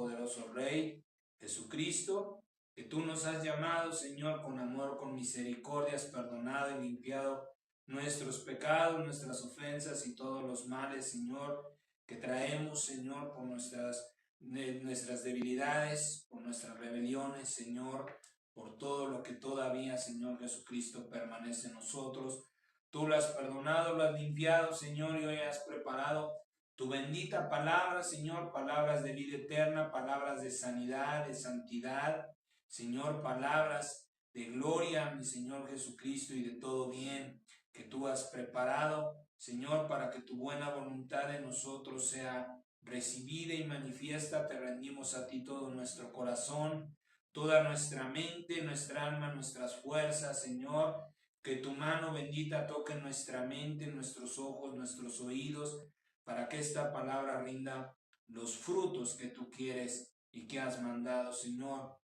poderoso Rey Jesucristo, que tú nos has llamado, Señor, con amor, con misericordia, has perdonado y limpiado nuestros pecados, nuestras ofensas y todos los males, Señor, que traemos, Señor, por nuestras debilidades, por nuestras rebeliones, Señor, por todo lo que todavía, Señor Jesucristo, permanece en nosotros. Tú lo has perdonado, lo has limpiado, Señor, y hoy has preparado tu bendita palabra, Señor, palabras de vida eterna, palabras de sanidad, de santidad, Señor, palabras de gloria, mi Señor Jesucristo, y de todo bien que tú has preparado, Señor, para que tu buena voluntad en nosotros sea recibida y manifiesta. Te rendimos a ti todo nuestro corazón, toda nuestra mente, nuestra alma, nuestras fuerzas, Señor. Que tu mano bendita toque nuestra mente, nuestros ojos, nuestros oídos, para que esta palabra rinda los frutos que tú quieres y que has mandado, Señor.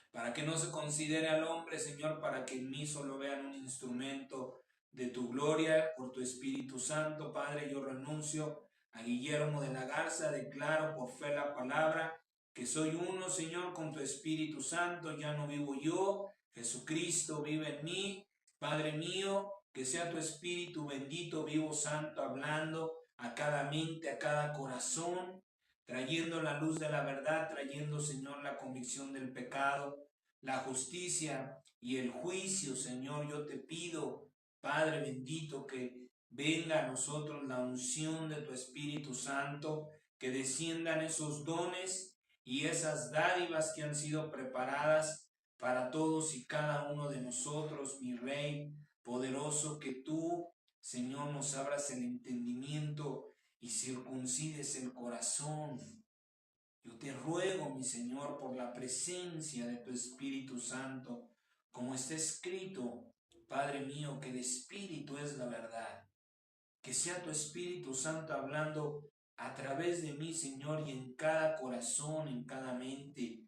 Para que no se considere al hombre, Señor, para que en mí solo vean un instrumento de tu gloria, por tu Espíritu Santo. Padre, yo renuncio a Guillermo de la Garza, declaro por fe la palabra, que soy uno, Señor, con tu Espíritu Santo. Ya no vivo yo, Jesucristo vive en mí. Padre mío, que sea tu Espíritu bendito, vivo, santo, hablando a cada mente, a cada corazón, trayendo la luz de la verdad, trayendo, Señor, la convicción del pecado, la justicia y el juicio. Señor, yo te pido, Padre bendito, que venga a nosotros la unción de tu Espíritu Santo, que desciendan esos dones y esas dádivas que han sido preparadas para todos y cada uno de nosotros, mi Rey poderoso, que tú, Señor, nos abras el entendimiento y circuncides el corazón. Yo te ruego, mi Señor, por la presencia de tu Espíritu Santo, como está escrito, Padre mío, que el Espíritu es la verdad. Que sea tu Espíritu Santo hablando a través de mí, Señor, y en cada corazón, en cada mente,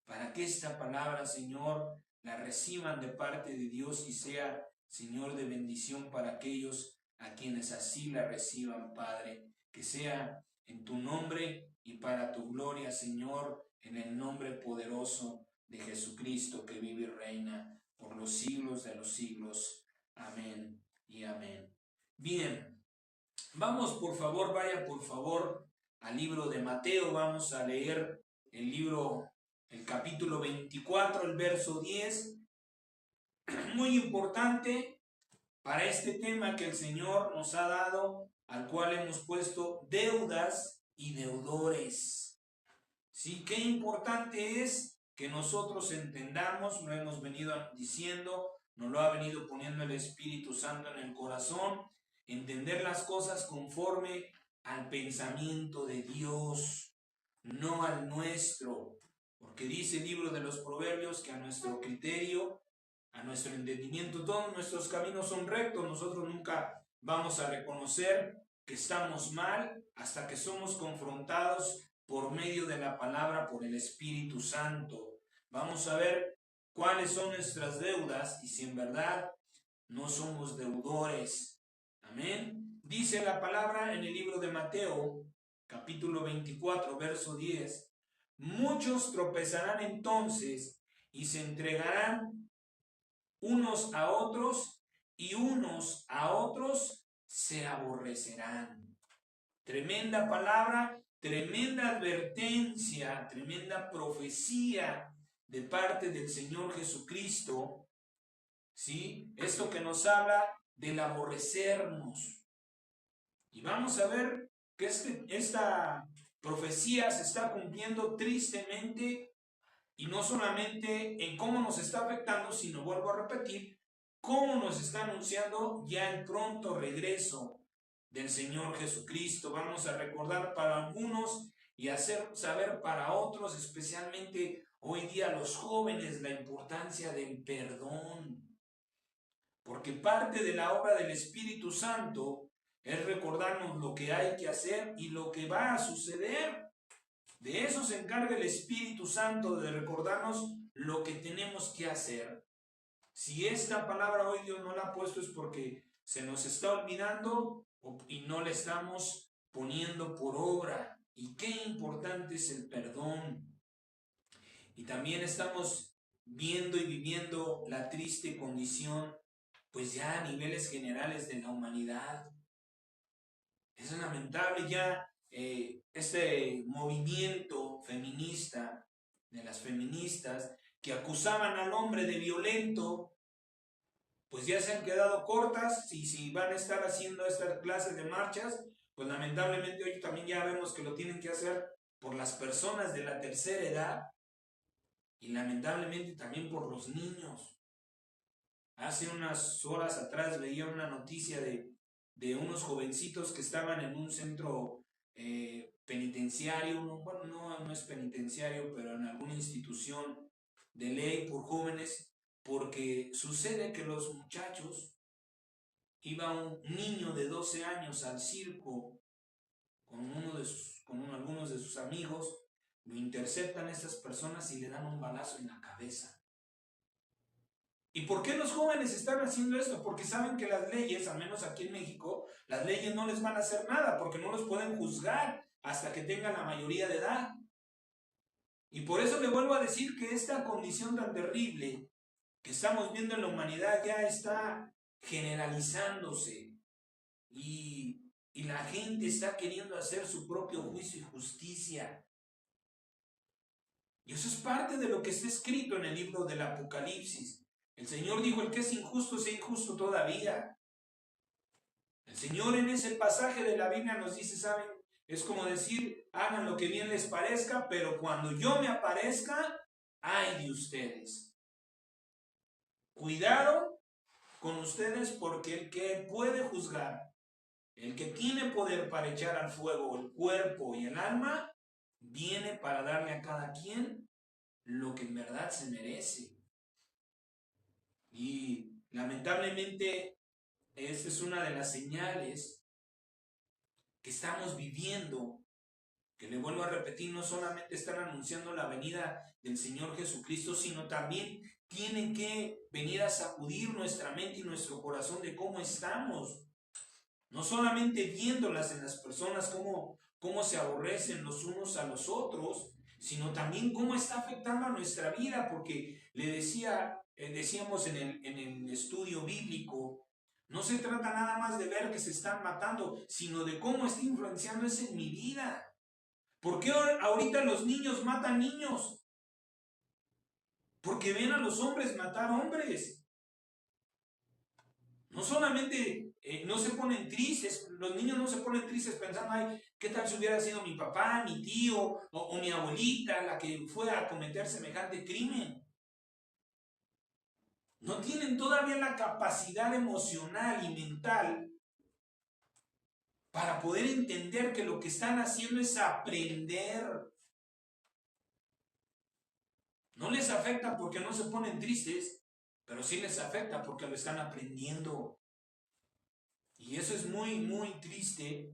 para que esta palabra, Señor, la reciban de parte de Dios y sea, Señor, de bendición para aquellos a quienes así la reciban, Padre. Que sea en tu nombre y para tu gloria, Señor, en el nombre poderoso de Jesucristo, que vive y reina por los siglos de los siglos. Amén y amén. Bien, vamos por favor, vaya por favor al libro de Mateo. Vamos a leer el capítulo 24, el verso 10. Muy importante para este tema que el Señor nos ha dado, al cual hemos puesto deudas y deudores. Sí, qué importante es que nosotros entendamos, lo hemos venido diciendo, nos lo ha venido poniendo el Espíritu Santo en el corazón, entender las cosas conforme al pensamiento de Dios, no al nuestro, porque dice el libro de los Proverbios que a nuestro criterio, a nuestro entendimiento, todos nuestros caminos son rectos. Nosotros nunca vamos a reconocer que estamos mal hasta que somos confrontados por medio de la palabra, por el Espíritu Santo. Vamos a ver cuáles son nuestras deudas y si en verdad no somos deudores. Amén. Dice la palabra en el libro de Mateo, capítulo 24, verso 10. Muchos tropezarán entonces y se entregarán unos a otros y unos a otros se aborrecerán. Tremenda palabra, tremenda advertencia, tremenda profecía de parte del Señor Jesucristo. ¿Sí? Esto que nos habla del aborrecernos. Y vamos a ver que esta profecía se está cumpliendo tristemente, y no solamente en cómo nos está afectando, sino, vuelvo a repetir, cómo nos está anunciando ya el pronto regreso del Señor Jesucristo. Vamos a recordar para algunos y hacer saber para otros, especialmente hoy día los jóvenes, la importancia del perdón. Porque parte de la obra del Espíritu Santo es recordarnos lo que hay que hacer y lo que va a suceder. De eso se encarga el Espíritu Santo, de recordarnos lo que tenemos que hacer. Si esta palabra hoy Dios no la ha puesto es porque se nos está olvidando y no la estamos poniendo por obra. Y qué importante es el perdón. Y también estamos viendo y viviendo la triste condición, pues ya a niveles generales de la humanidad. Es lamentable ya este movimiento feminista, de las feministas, que acusaban al hombre de violento, pues ya se han quedado cortas, y si van a estar haciendo estas clases de marchas, pues lamentablemente hoy también ya vemos que lo tienen que hacer por las personas de la tercera edad, y lamentablemente también por los niños. Hace unas horas atrás veía una noticia de unos jovencitos que estaban en un centro penitenciario, bueno, no es penitenciario, pero en alguna institución de ley por jóvenes, porque sucede que los muchachos, iba un niño de 12 años al circo con algunos de sus amigos, lo interceptan estas personas y le dan un balazo en la cabeza. ¿Y por qué los jóvenes están haciendo esto? Porque saben que las leyes, al menos aquí en México, las leyes no les van a hacer nada, porque no los pueden juzgar hasta que tengan la mayoría de edad. Y por eso le vuelvo a decir que esta condición tan terrible que estamos viendo en la humanidad ya está generalizándose, y la gente está queriendo hacer su propio juicio y justicia. Y eso es parte de lo que está escrito en el libro del Apocalipsis. El Señor dijo: el que es injusto sea injusto todavía. El Señor en ese pasaje de la Biblia nos dice, ¿saben? Es como decir, hagan lo que bien les parezca, pero cuando yo me aparezca, ay de ustedes. Cuidado con ustedes, porque el que puede juzgar, el que tiene poder para echar al fuego el cuerpo y el alma, viene para darle a cada quien lo que en verdad se merece. Y lamentablemente esta es una de las señales que estamos viviendo, que le vuelvo a repetir, no solamente están anunciando la venida del Señor Jesucristo, sino también tienen que venir a sacudir nuestra mente y nuestro corazón de cómo estamos. No solamente viéndolas en las personas, cómo se aborrecen los unos a los otros, sino también cómo está afectando a nuestra vida, porque decíamos en el estudio bíblico, no se trata nada más de ver que se están matando, sino de cómo está influenciando eso en mi vida. ¿Por qué ahorita los niños matan niños? Porque ven a los hombres matar hombres. No solamente no se ponen tristes, los niños no se ponen tristes pensando, ay, ¿qué tal si hubiera sido mi papá, mi tío o mi abuelita la que fue a cometer semejante crimen? No tienen todavía la capacidad emocional y mental para poder entender que lo que están haciendo es aprender. No les afecta porque no se ponen tristes, pero sí les afecta porque lo están aprendiendo. Y eso es muy, muy triste,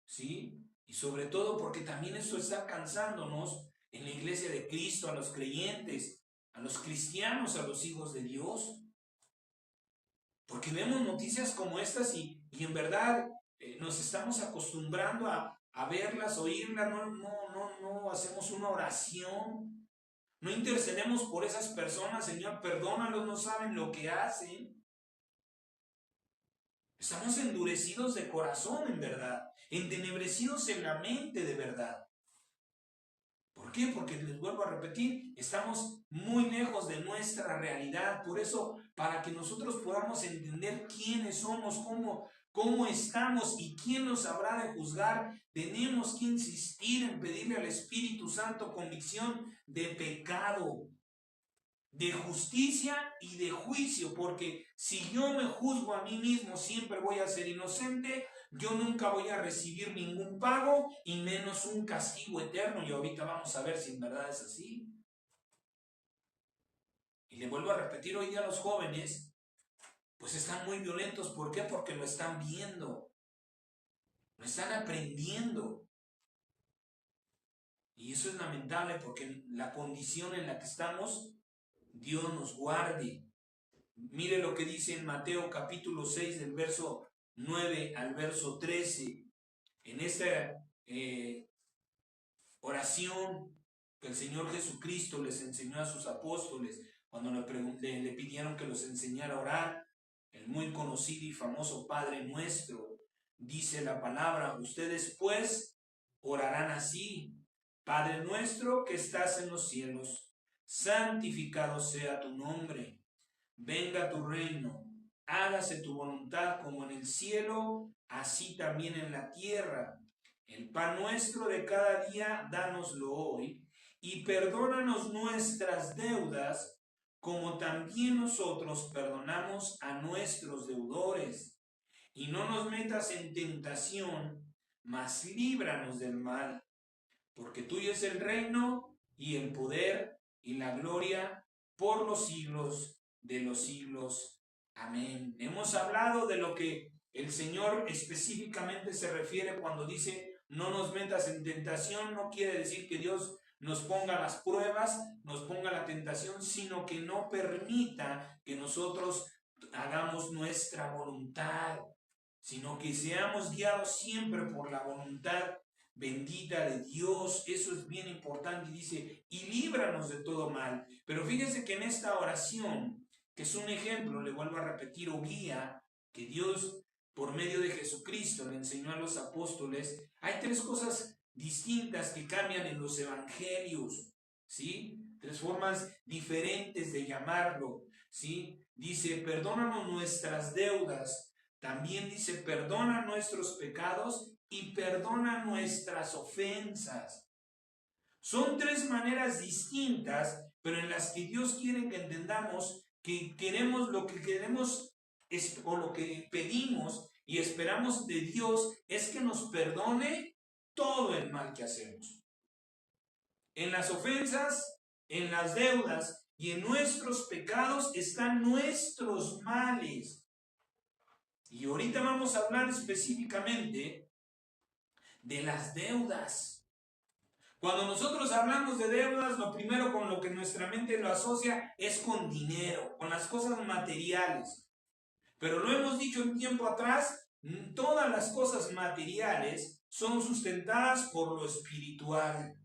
¿sí? Y sobre todo porque también eso está cansándonos en la iglesia de Cristo, a los creyentes, a los cristianos, a los hijos de Dios. Porque vemos noticias como estas y en verdad nos estamos acostumbrando a verlas, oírlas, no hacemos una oración, no intercedemos por esas personas, Señor, perdónalos, no saben lo que hacen. Estamos endurecidos de corazón, en verdad, entenebrecidos en la mente, de verdad. ¿Por qué? Porque les vuelvo a repetir, estamos muy lejos de nuestra realidad. Por eso, para que nosotros podamos entender quiénes somos, cómo estamos y quién nos habrá de juzgar, tenemos que insistir en pedirle al Espíritu Santo convicción de pecado, de justicia y de juicio, porque si yo me juzgo a mí mismo, siempre voy a ser inocente, yo nunca voy a recibir ningún pago y menos un castigo eterno. Y ahorita vamos a ver si en verdad es así. Y le vuelvo a repetir, hoy día los jóvenes pues están muy violentos. ¿Por qué? Porque lo están viendo, lo están aprendiendo. Y eso es lamentable, porque la condición en la que estamos, Dios nos guarde. Mire lo que dice en Mateo capítulo 6 del verso 9 al verso 13. En esta oración que el Señor Jesucristo les enseñó a sus apóstoles cuando le pidieron que los enseñara a orar. El muy conocido y famoso Padre Nuestro, dice la palabra: ustedes pues orarán así: Padre nuestro que estás en los cielos, santificado sea tu nombre, venga tu reino, hágase tu voluntad como en el cielo, así también en la tierra. El pan nuestro de cada día, dánoslo hoy, y perdónanos nuestras deudas, como también nosotros perdonamos a nuestros deudores. Y no nos metas en tentación, mas líbranos del mal, porque tuyo es el reino y el poder y la gloria por los siglos de los siglos. Amén. Hemos hablado de lo que el Señor específicamente se refiere cuando dice no nos metas en tentación. No quiere decir que Dios nos ponga las pruebas, nos ponga la tentación, sino que no permita que nosotros hagamos nuestra voluntad, sino que seamos guiados siempre por la voluntad bendita de Dios. Eso es bien importante. Y dice, y líbranos de todo mal. Pero fíjense que en esta oración, que es un ejemplo, le vuelvo a repetir, o guía, que Dios por medio de Jesucristo le enseñó a los apóstoles, hay tres cosas distintas que cambian en los evangelios, ¿sí? Tres formas diferentes de llamarlo, ¿sí? Dice, perdónanos nuestras deudas. También dice, perdona nuestros pecados y perdona nuestras ofensas. Son tres maneras distintas, pero en las que Dios quiere que entendamos que queremos lo que queremos o lo que pedimos y esperamos de Dios es que nos perdone todo el mal que hacemos. En las ofensas, en las deudas y en nuestros pecados están nuestros males. Y ahorita vamos a hablar específicamente de las deudas. Cuando nosotros hablamos de deudas, lo primero con lo que nuestra mente lo asocia es con dinero, con las cosas materiales. Pero lo hemos dicho un tiempo atrás, todas las cosas materiales son sustentadas por lo espiritual.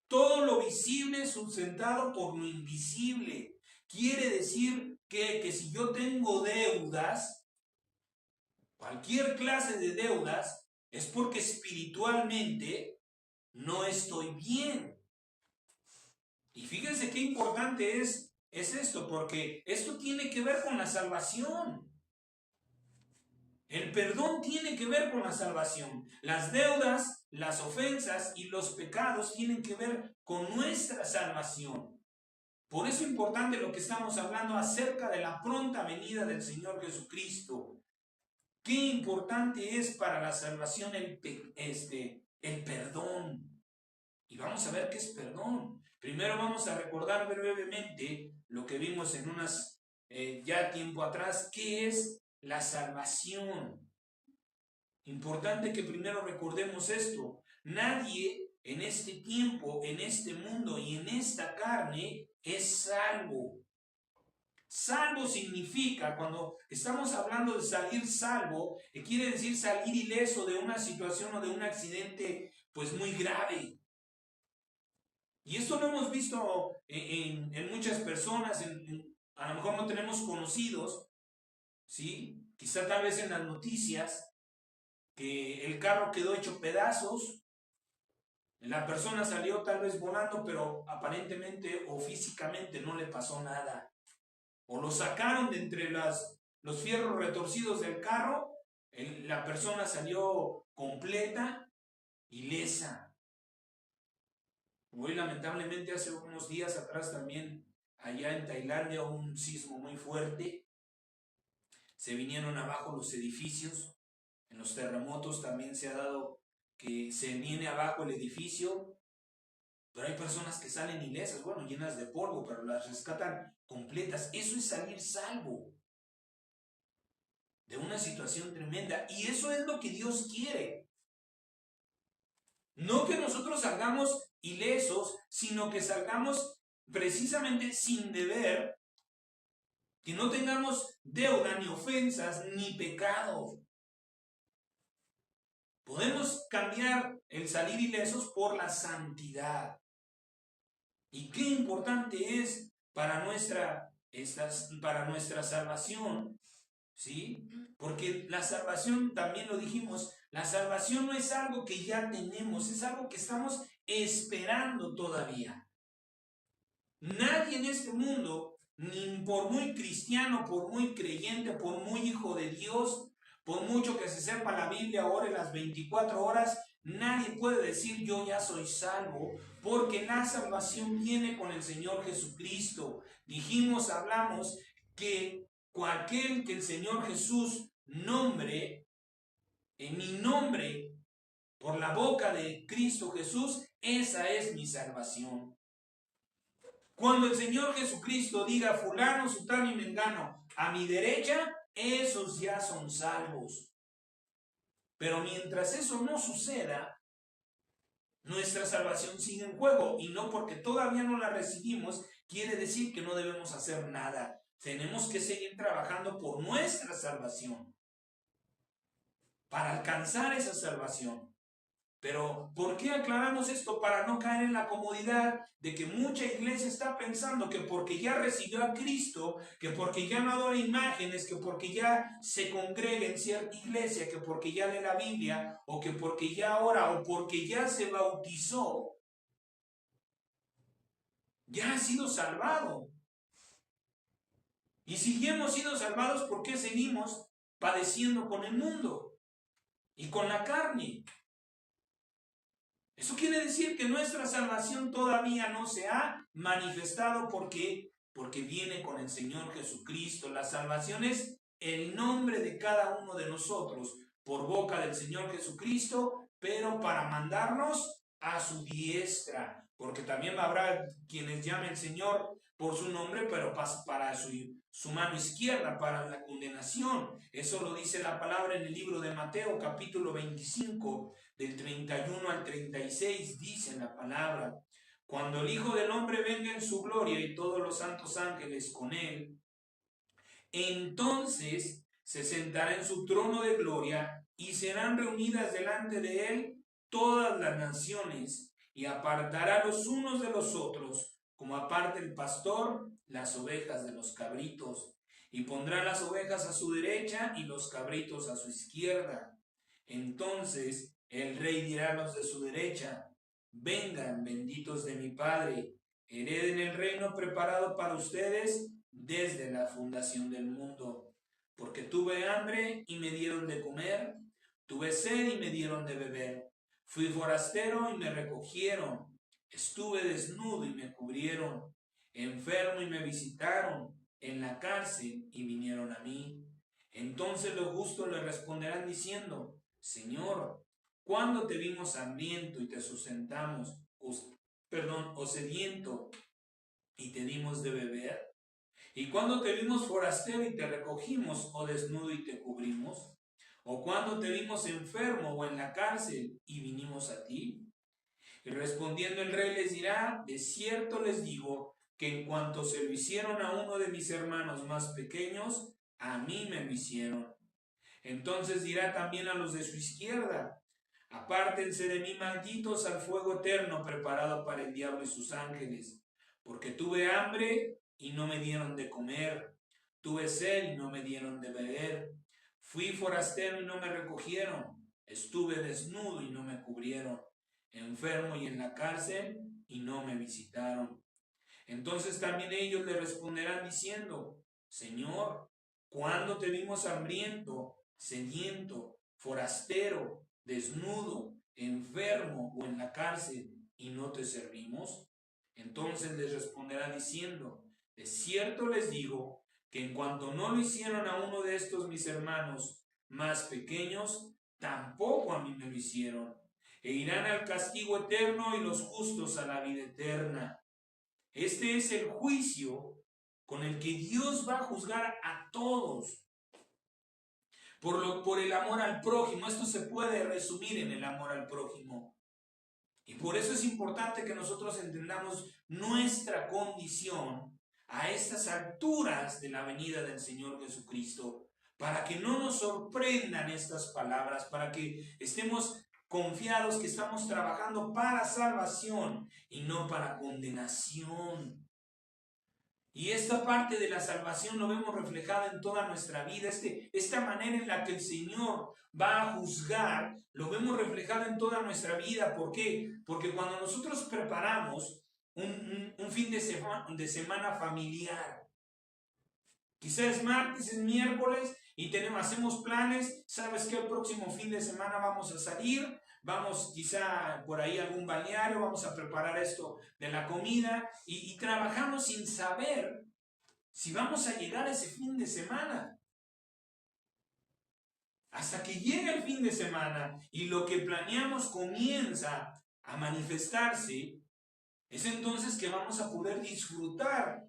Todo lo visible es sustentado por lo invisible. Quiere decir que si yo tengo deudas, cualquier clase de deudas, es porque espiritualmente no estoy bien. Y fíjense qué importante es esto, porque esto tiene que ver con la salvación. El perdón tiene que ver con la salvación. Las deudas, las ofensas y los pecados tienen que ver con nuestra salvación. Por eso es importante lo que estamos hablando acerca de la pronta venida del Señor Jesucristo. Qué importante es para la salvación el perdón. Y vamos a ver qué es perdón. Primero vamos a recordar brevemente lo que vimos en ya tiempo atrás, qué es la salvación. Importante que primero recordemos esto. Nadie en este tiempo, en este mundo y en esta carne es salvo. Salvo significa, cuando estamos hablando de salir salvo, quiere decir salir ileso de una situación o de un accidente pues muy grave. Y esto lo hemos visto en muchas personas, a lo mejor no tenemos conocidos, ¿sí? Quizá tal vez en las noticias, que el carro quedó hecho pedazos, la persona salió tal vez volando, pero aparentemente o físicamente no le pasó nada. O lo sacaron de entre los fierros retorcidos del carro, la persona salió completa, ilesa. Hoy lamentablemente hace unos días atrás también, allá en Tailandia, un sismo muy fuerte. Se vinieron abajo los edificios. En los terremotos también se ha dado que se viene abajo el edificio, pero hay personas que salen ilesas, bueno, llenas de polvo, pero las rescatan completas. Eso es salir salvo de una situación tremenda. Y eso es lo que Dios quiere. No que nosotros salgamos ilesos, sino que salgamos precisamente sin deber, que no tengamos deuda, ni ofensas, ni pecado. Podemos cambiar el salir ilesos por la santidad. Y qué importante es para nuestra salvación, ¿sí? Porque la salvación, también lo dijimos, la salvación no es algo que ya tenemos, es algo que estamos esperando todavía. Nadie en este mundo, ni por muy cristiano, por muy creyente, por muy hijo de Dios, por mucho que se sepa la Biblia, ore las 24 horas, nadie puede decir yo ya soy salvo, porque la salvación viene con el Señor Jesucristo. Dijimos, hablamos que cualquier que el Señor Jesús nombre, en mi nombre, por la boca de Cristo Jesús, esa es mi salvación. Cuando el Señor Jesucristo diga fulano, sutano y mengano a mi derecha, esos ya son salvos. Pero mientras eso no suceda, nuestra salvación sigue en juego, y no porque todavía no la recibimos quiere decir que no debemos hacer nada. Tenemos que seguir trabajando por nuestra salvación para alcanzar esa salvación. Pero, ¿por qué aclaramos esto? Para no caer en la comodidad de que mucha iglesia está pensando que porque ya recibió a Cristo, que porque ya no adora imágenes, que porque ya se congrega en cierta iglesia, que porque ya lee la Biblia, o que porque ya ora, o porque ya se bautizó, ya ha sido salvado. Y si ya hemos sido salvados, ¿por qué seguimos padeciendo con el mundo y con la carne? Eso quiere decir que nuestra salvación todavía no se ha manifestado porque viene con el Señor Jesucristo. La salvación es el nombre de cada uno de nosotros por boca del Señor Jesucristo, pero para mandarnos a su diestra, porque también habrá quienes llamen al Señor por su nombre, pero para su mano izquierda, para la condenación. Eso lo dice la palabra en el libro de Mateo, capítulo 25, del 31 al 36, dice la palabra: cuando el Hijo del Hombre venga en su gloria y todos los santos ángeles con él, entonces se sentará en su trono de gloria y serán reunidas delante de él todas las naciones, y apartará los unos de los otros, como aparta el pastor las ovejas de los cabritos, y pondrá las ovejas a su derecha y los cabritos a su izquierda. Entonces el rey dirá a los de su derecha: vengan, benditos de mi Padre, hereden el reino preparado para ustedes desde la fundación del mundo. Porque tuve hambre y me dieron de comer, tuve sed y me dieron de beber, fui forastero y me recogieron, estuve desnudo y me cubrieron, enfermo y me visitaron, en la cárcel y vinieron a mí. Entonces los justos le responderán diciendo: Señor, ¿cuándo te vimos hambriento y te sustentamos, o sediento y te dimos de beber? ¿Y cuándo te vimos forastero y te recogimos, o desnudo y te cubrimos? ¿O cuándo te vimos enfermo o en la cárcel y vinimos a ti? Y respondiendo el rey les dirá: de cierto les digo que en cuanto se lo hicieron a uno de mis hermanos más pequeños, a mí me lo hicieron. Entonces dirá también a los de su izquierda: apártense de mí, malditos, al fuego eterno preparado para el diablo y sus ángeles, porque tuve hambre y no me dieron de comer, tuve sed y no me dieron de beber, fui forastero y no me recogieron, estuve desnudo y no me cubrieron, enfermo y en la cárcel y no me visitaron. Entonces también ellos le responderán diciendo: Señor, ¿cuándo te vimos hambriento, sediento, forastero, desnudo, enfermo o en la cárcel y no te servimos? Entonces les responderá diciendo: de cierto les digo que en cuanto no lo hicieron a uno de estos mis hermanos más pequeños, tampoco a mí me lo hicieron. E irán al castigo eterno y los justos a la vida eterna. Este es el juicio con el que Dios va a juzgar a todos por el amor al prójimo. Esto se puede resumir en el amor al prójimo. Y por eso es importante que nosotros entendamos nuestra condición a estas alturas de la venida del Señor Jesucristo, para que no nos sorprendan estas palabras, para que estemos confiados que estamos trabajando para salvación y no para condenación. Y esta parte de la salvación lo vemos reflejada en toda nuestra vida. Esta manera en la que el Señor va a juzgar, lo vemos reflejado en toda nuestra vida. ¿Por qué? Porque cuando nosotros preparamos un fin de semana familiar, quizás es martes, es miércoles y hacemos planes, sabes que el próximo fin de semana vamos a salir, vamos quizá por ahí a algún balneario, vamos a preparar esto de la comida y trabajamos sin saber si vamos a llegar a ese fin de semana. Hasta que llega el fin de semana y lo que planeamos comienza a manifestarse, es entonces que vamos a poder disfrutar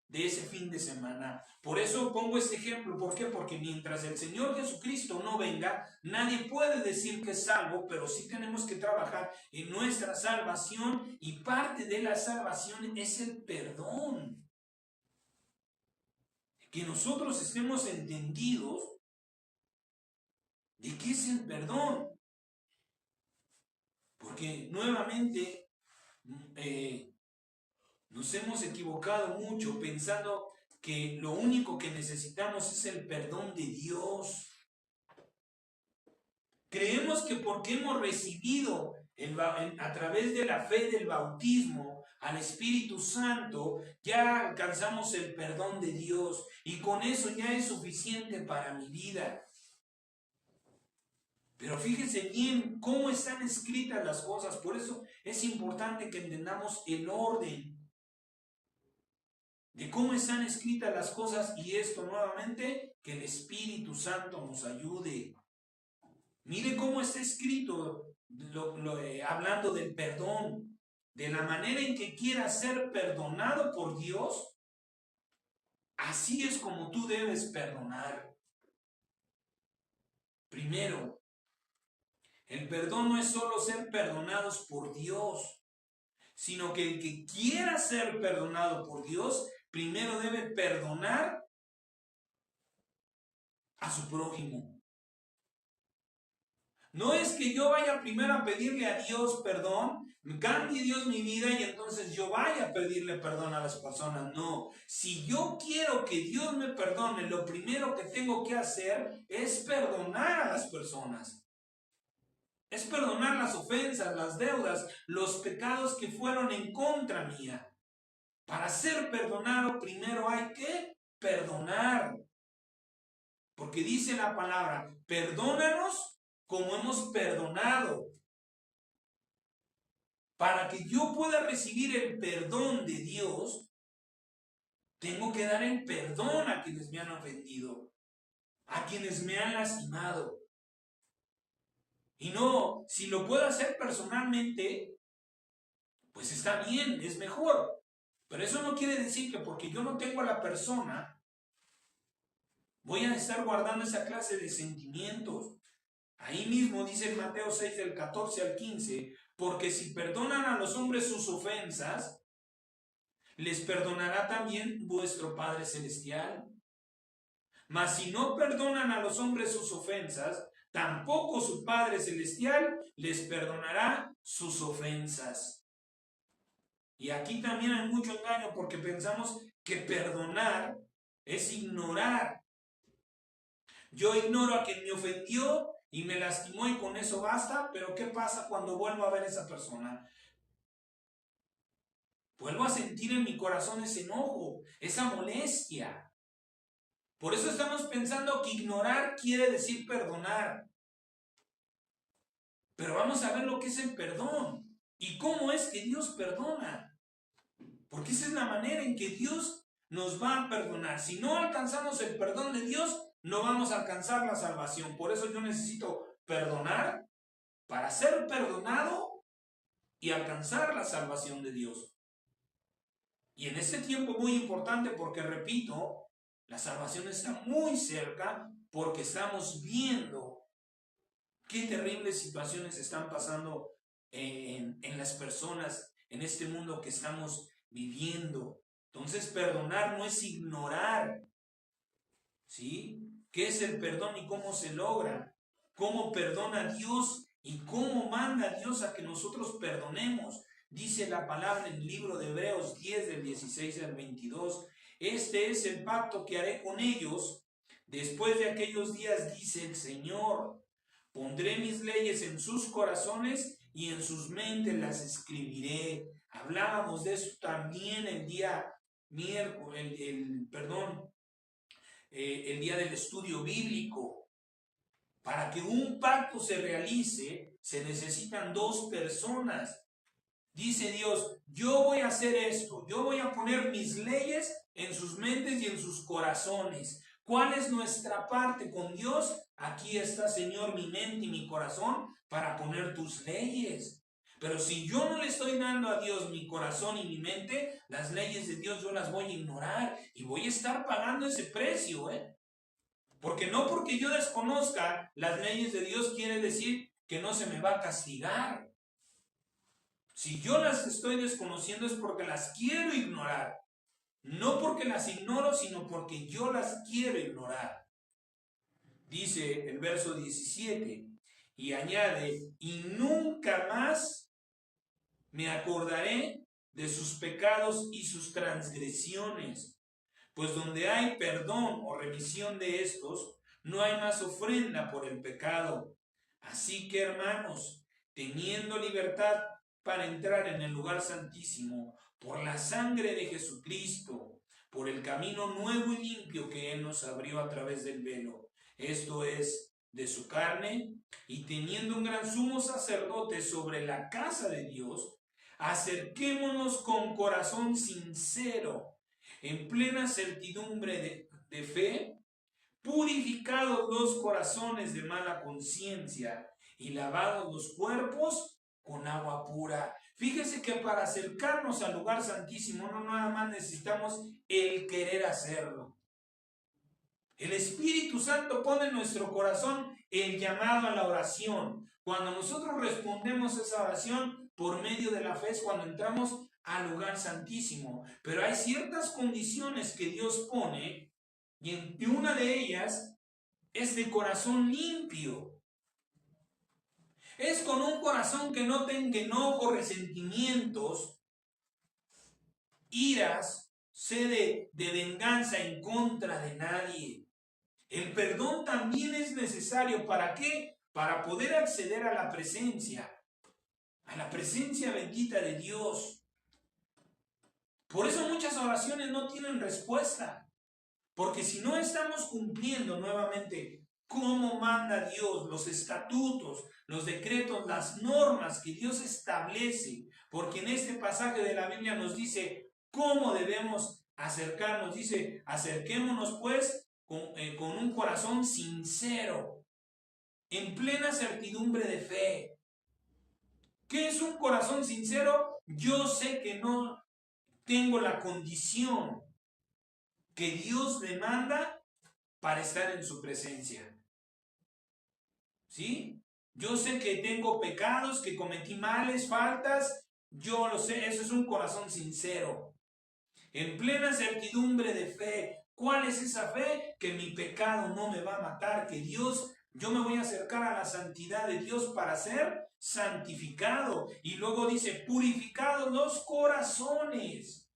de ese fin de semana. Por eso pongo este ejemplo. ¿Por qué? Porque mientras el Señor Jesucristo no venga, nadie puede decir que es salvo, pero sí tenemos que trabajar en nuestra salvación y parte de la salvación es el perdón. Que nosotros estemos entendidos de qué es el perdón. Porque nuevamente nos hemos equivocado mucho pensando que lo único que necesitamos es el perdón de Dios. Creemos que porque hemos recibido a través de la fe del bautismo al Espíritu Santo, ya alcanzamos el perdón de Dios y con eso ya es suficiente para mi vida. Pero fíjense bien cómo están escritas las cosas. Por eso es importante que entendamos el orden de cómo están escritas las cosas y esto nuevamente, que el Espíritu Santo nos ayude. Mire cómo está escrito hablando del perdón, de la manera en que quieras ser perdonado por Dios, así es como tú debes perdonar. Primero, el perdón no es solo ser perdonados por Dios, sino que el que quiera ser perdonado por Dios, primero debe perdonar a su prójimo. No es que yo vaya primero a pedirle a Dios perdón, cambie Dios mi vida y entonces yo vaya a pedirle perdón a las personas. No, si yo quiero que Dios me perdone, lo primero que tengo que hacer es perdonar a las personas. Es perdonar las ofensas, las deudas, los pecados que fueron en contra mía. Para ser perdonado, primero hay que perdonar. Porque dice la palabra, perdónanos como hemos perdonado. Para que yo pueda recibir el perdón de Dios, tengo que dar el perdón a quienes me han ofendido, a quienes me han lastimado. Y no, si lo puedo hacer personalmente, pues está bien, es mejor. Pero eso no quiere decir que porque yo no tengo a la persona, voy a estar guardando esa clase de sentimientos. Ahí mismo dice en Mateo 6 del 14 al 15, porque si perdonan a los hombres sus ofensas, les perdonará también vuestro Padre Celestial. Mas si no perdonan a los hombres sus ofensas, tampoco su Padre Celestial les perdonará sus ofensas. Y aquí también hay mucho engaño porque pensamos que perdonar es ignorar. Yo ignoro a quien me ofendió y me lastimó y con eso basta, pero ¿qué pasa cuando vuelvo a ver a esa persona? Vuelvo a sentir en mi corazón ese enojo, esa molestia. Por eso estamos pensando que ignorar quiere decir perdonar. Pero vamos a ver lo que es el perdón y cómo es que Dios perdona. Porque esa es la manera en que Dios nos va a perdonar. Si no alcanzamos el perdón de Dios, no vamos a alcanzar la salvación. Por eso yo necesito perdonar para ser perdonado y alcanzar la salvación de Dios. Y en este tiempo muy importante porque, repito, la salvación está muy cerca porque estamos viendo qué terribles situaciones están pasando en las personas, en este mundo que estamos viviendo. Entonces, perdonar no es ignorar, ¿sí? ¿Qué es el perdón y cómo se logra? ¿Cómo perdona Dios ¿Y cómo manda Dios a que nosotros perdonemos? Dice la palabra en el libro de Hebreos 10 del 16 al 22. Este es el pacto que haré con ellos después de aquellos días, dice el Señor. Pondré mis leyes en sus corazones y en sus mentes las escribiré. Hablábamos de eso también el día miércoles, el día del estudio bíblico. Para que un pacto se realice, se necesitan dos personas. Dice Dios, yo voy a hacer esto, yo voy a poner mis leyes en sus mentes y en sus corazones. ¿Cuál es nuestra parte con Dios? Aquí está, Señor, mi mente y mi corazón para poner tus leyes. Pero si yo no le estoy dando a Dios mi corazón y mi mente, las leyes de Dios yo las voy a ignorar y voy a estar pagando ese precio, Porque no porque yo desconozca las leyes de Dios quiere decir que no se me va a castigar. Si yo las estoy desconociendo es porque las quiero ignorar. No porque las ignoro, sino porque yo las quiero ignorar. Dice el verso 17 y añade, y nunca más me acordaré de sus pecados y sus transgresiones, pues donde hay perdón o remisión de estos, no hay más ofrenda por el pecado. Así que, hermanos, teniendo libertad para entrar en el lugar santísimo, por la sangre de Jesucristo, por el camino nuevo y limpio que Él nos abrió a través del velo, esto es, de su carne, y teniendo un gran sumo sacerdote sobre la casa de Dios, acerquémonos con corazón sincero, en plena certidumbre de fe, purificados los corazones de mala conciencia y lavados los cuerpos con agua pura. Fíjese que para acercarnos al lugar santísimo no nada más necesitamos el querer hacerlo. El Espíritu Santo pone en nuestro corazón el llamado a la oración. Cuando nosotros respondemos esa oración por medio de la fe es cuando entramos al lugar santísimo. Pero hay ciertas condiciones que Dios pone y una de ellas es de corazón limpio. Es con un corazón que no tenga enojo, resentimientos, iras, sed de venganza en contra de nadie. El perdón también es necesario. ¿Para qué? Para poder acceder a la presencia bendita de Dios. Por eso muchas oraciones no tienen respuesta. Porque si no estamos cumpliendo nuevamente cómo manda Dios, los estatutos, los decretos, las normas que Dios establece, porque en este pasaje de la Biblia nos dice cómo debemos acercarnos, dice, acerquémonos pues con un corazón sincero, en plena certidumbre de fe. ¿Qué es un corazón sincero? Yo sé que no tengo la condición que Dios demanda para estar en su presencia. ¿Sí? Yo sé que tengo pecados, que cometí males, faltas, yo lo sé, eso es un corazón sincero. En plena certidumbre de fe. ¿Cuál es esa fe? Que mi pecado no me va a matar, que Dios, yo me voy a acercar a la santidad de Dios para ser santificado. Y luego dice, purificados los corazones.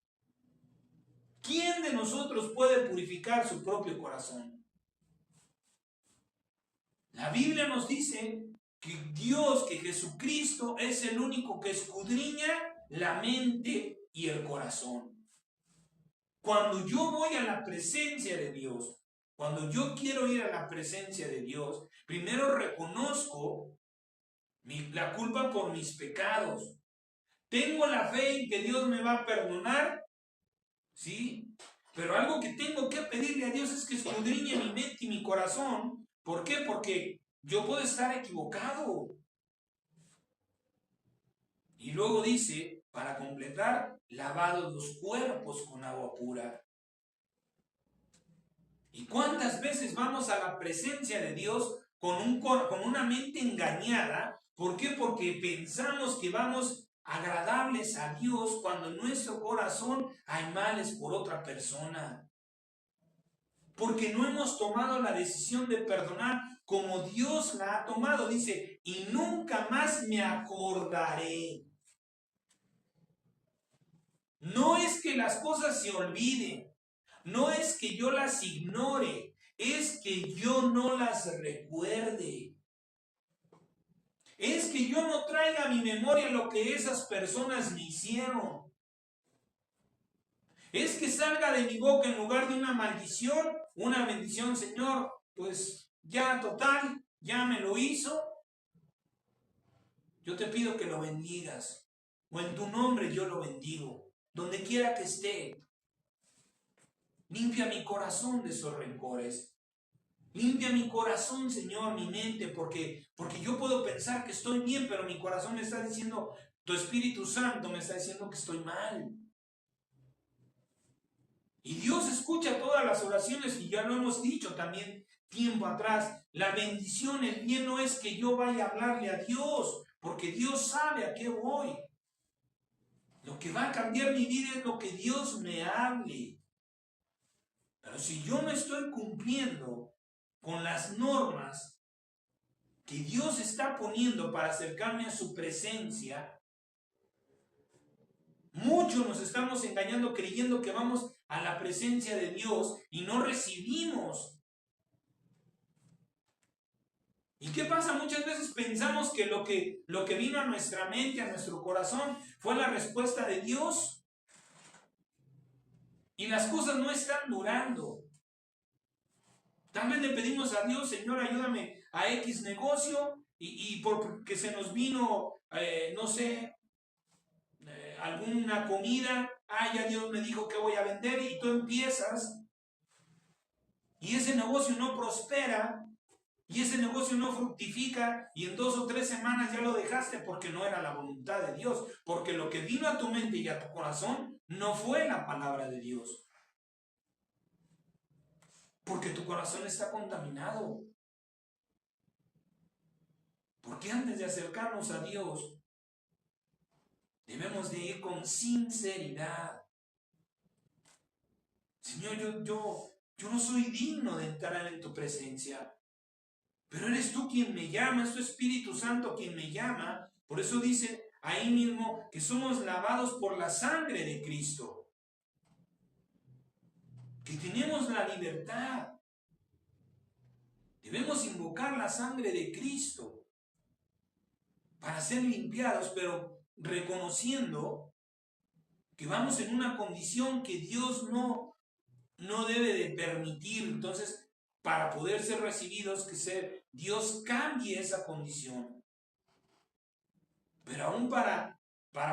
¿Quién de nosotros puede purificar su propio corazón? La Biblia nos dice que Dios, que Jesucristo es el único que escudriña la mente y el corazón. Cuando yo voy a la presencia de Dios, cuando yo quiero ir a la presencia de Dios, primero reconozco la culpa por mis pecados. Tengo la fe en que Dios me va a perdonar, ¿sí? Pero algo que tengo que pedirle a Dios es que escudriñe mi mente y mi corazón. ¿Por qué? Porque yo puedo estar equivocado. Y luego dice, para completar, lavados los cuerpos con agua pura. ¿Y cuántas veces vamos a la presencia de Dios con una mente engañada? ¿Por qué? Porque pensamos que vamos agradables a Dios cuando en nuestro corazón hay males por otra persona. Porque no hemos tomado la decisión de perdonar como Dios la ha tomado. Dice, y nunca más me acordaré. No es que las cosas se olviden, no es que yo las ignore, es que yo no las recuerde. Es que yo no traiga a mi memoria lo que esas personas me hicieron. Es que salga de mi boca en lugar de una maldición, una bendición, Señor. Pues ya total, ya me lo hizo. Yo te pido que lo bendigas. O en tu nombre yo lo bendigo. Donde quiera que esté. Limpia mi corazón de esos rencores. Limpia mi corazón, Señor, mi mente, porque yo puedo pensar que estoy bien, pero mi corazón me está diciendo, tu Espíritu Santo me está diciendo que estoy mal. Y Dios escucha todas las oraciones y ya lo hemos dicho también tiempo atrás. La bendición, el bien no es que yo vaya a hablarle a Dios, porque Dios sabe a qué voy. Lo que va a cambiar mi vida es lo que Dios me hable. Pero si yo no estoy cumpliendo con las normas que Dios está poniendo para acercarme a su presencia, muchos nos estamos engañando creyendo que vamos a la presencia de Dios y no recibimos. ¿Y qué pasa? Muchas veces pensamos que lo que vino a nuestra mente, a nuestro corazón, fue la respuesta de Dios. Y las cosas no están durando. Tal vez le pedimos a Dios, Señor, ayúdame a X negocio, y porque se nos vino, no sé, alguna comida, ya Dios me dijo que voy a vender, y tú empiezas, y ese negocio no prospera, y ese negocio no fructifica, y en 2 o 3 semanas ya lo dejaste porque no era la voluntad de Dios, porque lo que vino a tu mente y a tu corazón no fue la palabra de Dios. Porque tu corazón está contaminado. Porque antes de acercarnos a Dios, debemos de ir con sinceridad. Señor, yo no soy digno de entrar en tu presencia, pero eres tú quien me llama, es tu Espíritu Santo quien me llama. Por eso dice ahí mismo que somos lavados por la sangre de Cristo, que tenemos la libertad. Debemos invocar la sangre de Cristo para ser limpiados, pero reconociendo que vamos en una condición que Dios no debe de permitir. Entonces, para poder ser recibidos, Dios cambie esa condición. Pero aún para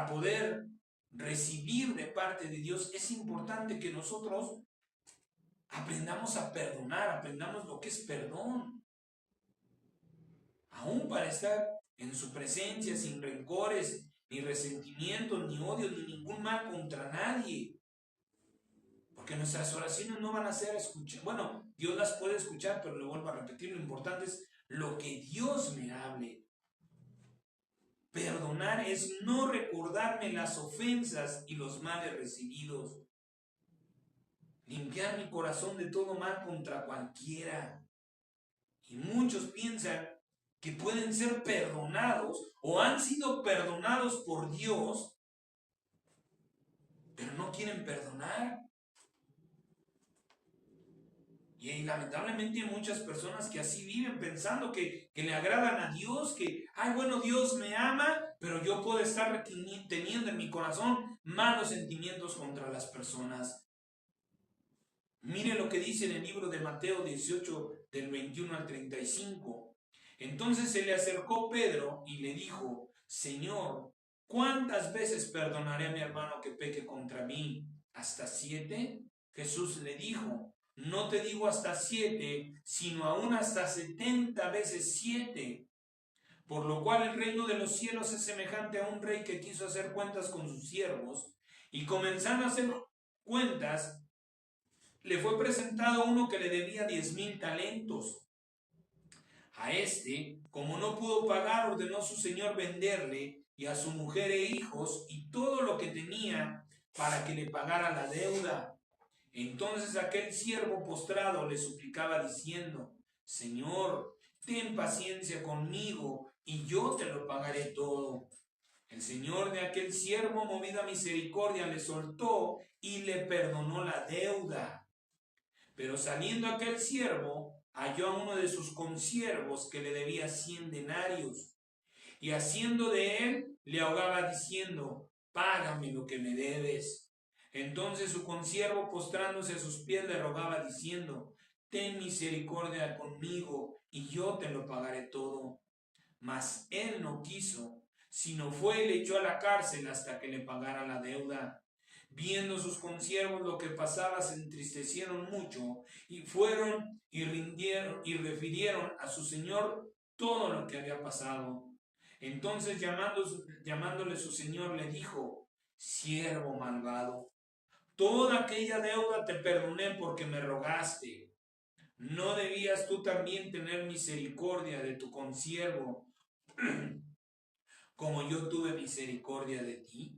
poder recibir de parte de Dios, es importante que nosotros aprendamos a perdonar, aprendamos lo que es perdón. Aún para estar en su presencia sin rencores, ni resentimientos, ni odios, ni ningún mal contra nadie. Porque nuestras oraciones no van a ser escuchadas. Bueno, Dios las puede escuchar, pero le vuelvo a repetir, lo importante es lo que Dios me hable. Perdonar es no recordarme las ofensas y los males recibidos. Limpiar mi corazón de todo mal contra cualquiera. Y muchos piensan que pueden ser perdonados o han sido perdonados por Dios, pero no quieren perdonar. Y lamentablemente hay muchas personas que así viven pensando que le agradan a Dios, que, bueno, Dios me ama, pero yo puedo estar teniendo en mi corazón malos sentimientos contra las personas. Mire lo que dice en el libro de Mateo 18, del 21 al 35. Entonces se le acercó Pedro y le dijo: Señor, ¿cuántas veces perdonaré a mi hermano que peque contra mí? ¿Hasta 7? Jesús le dijo: no te digo hasta 7, sino aún hasta 70 veces 7. Por lo cual el reino de los cielos es semejante a un rey que quiso hacer cuentas con sus siervos, y comenzando a hacer cuentas, le fue presentado uno que le debía 10,000 talentos. A este, como no pudo pagar, ordenó su señor venderle, y a su mujer e hijos, y todo lo que tenía, para que le pagara la deuda. Entonces aquel siervo postrado le suplicaba diciendo: Señor, ten paciencia conmigo y yo te lo pagaré todo. El señor de aquel siervo, movido a misericordia, le soltó y le perdonó la deuda. Pero saliendo aquel siervo, halló a uno de sus consiervos que le debía 100 denarios, y haciendo de él, le ahogaba diciendo: págame lo que me debes. Entonces su consiervo, postrándose a sus pies, le rogaba diciendo: ten misericordia conmigo, y yo te lo pagaré todo. Mas él no quiso, sino fue y le echó a la cárcel hasta que le pagara la deuda. Viendo sus consiervos lo que pasaba, se entristecieron mucho y fueron y refirieron a su señor todo lo que había pasado. Entonces llamándole su señor, le dijo: siervo malvado, toda aquella deuda te perdoné porque me rogaste. ¿No debías tú también tener misericordia de tu consiervo, como yo tuve misericordia de ti?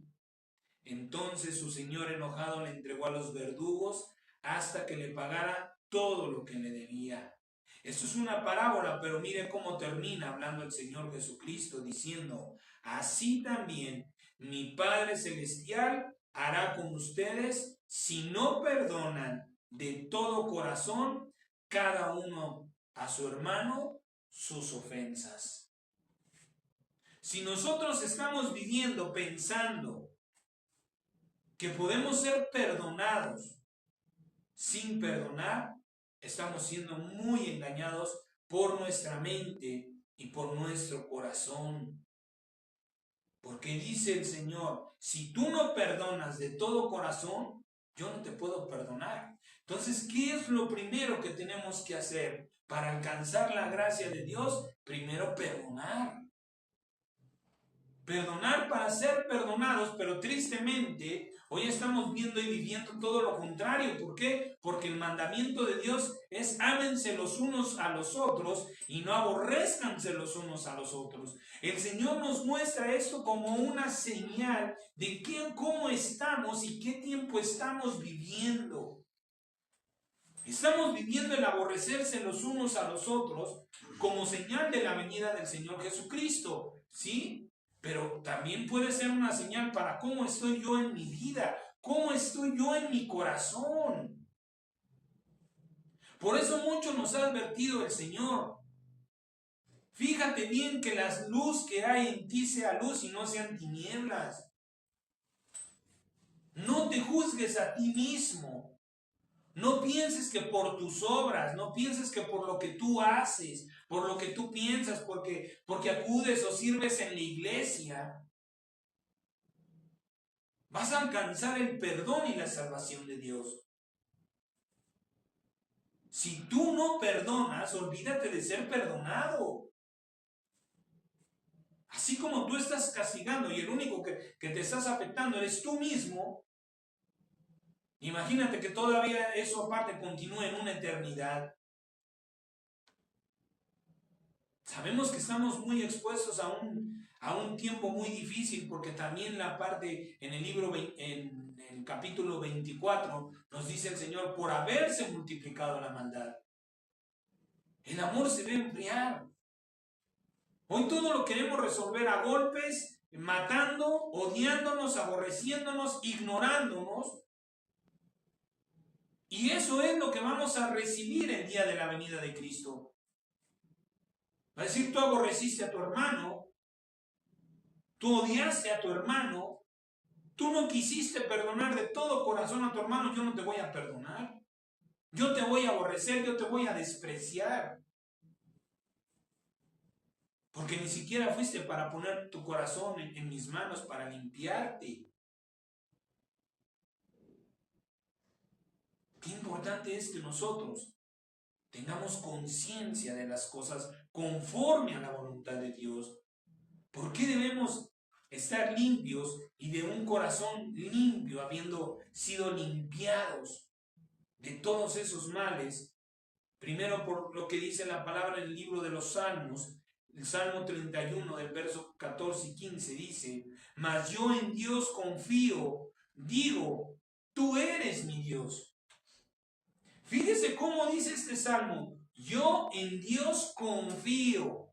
Entonces su señor, enojado, le entregó a los verdugos hasta que le pagara todo lo que le debía. Esto es una parábola, pero mire cómo termina hablando el Señor Jesucristo, diciendo: así también mi Padre Celestial hará con ustedes si no perdonan de todo corazón cada uno a su hermano sus ofensas. Si nosotros estamos viviendo pensando que podemos ser perdonados sin perdonar, estamos siendo muy engañados por nuestra mente y por nuestro corazón. Porque dice el Señor: si tú no perdonas de todo corazón, yo no te puedo perdonar. Entonces, ¿qué es lo primero que tenemos que hacer para alcanzar la gracia de Dios? Primero, perdonar. Perdonar para ser perdonados, pero tristemente hoy estamos viendo y viviendo todo lo contrario. ¿Por qué? Porque el mandamiento de Dios es: ámense los unos a los otros y no aborrézcanse los unos a los otros. El Señor nos muestra esto como una señal de cómo estamos y qué tiempo estamos viviendo. Estamos viviendo el aborrecerse los unos a los otros como señal de la venida del Señor Jesucristo, ¿sí? Pero también puede ser una señal para cómo estoy yo en mi vida, cómo estoy yo en mi corazón. Por eso mucho nos ha advertido el Señor. Fíjate bien que la luz que hay en ti sea luz y no sean tinieblas. No te juzgues a ti mismo. No pienses que por tus obras, no pienses que por lo que tú haces, por lo que tú piensas, porque acudes o sirves en la iglesia, vas a alcanzar el perdón y la salvación de Dios. Si tú no perdonas, olvídate de ser perdonado. Así como tú estás castigando y el único que te estás afectando eres tú mismo, imagínate que todavía eso aparte continúe en una eternidad. Sabemos que estamos muy expuestos a un tiempo muy difícil, porque también la parte en el libro, en el capítulo 24, nos dice el Señor: por haberse multiplicado la maldad, el amor se debe enfriar. Hoy todo lo queremos resolver a golpes, matando, odiándonos, aborreciéndonos, ignorándonos. Y eso es lo que vamos a recibir el día de la venida de Cristo. Va a decir: tú aborreciste a tu hermano, tú odiaste a tu hermano, tú no quisiste perdonar de todo corazón a tu hermano, yo no te voy a perdonar. Yo te voy a aborrecer, yo te voy a despreciar. Porque ni siquiera fuiste para poner tu corazón en mis manos para limpiarte. Qué importante es que nosotros tengamos conciencia de las cosas conforme a la voluntad de Dios. ¿Por qué debemos estar limpios y de un corazón limpio, habiendo sido limpiados de todos esos males? Primero, por lo que dice la palabra en el libro de los Salmos, el Salmo 31 del verso 14 y 15 dice: mas yo en Dios confío, digo, tú eres mi Dios. Fíjese cómo dice este salmo: Yo en Dios confío.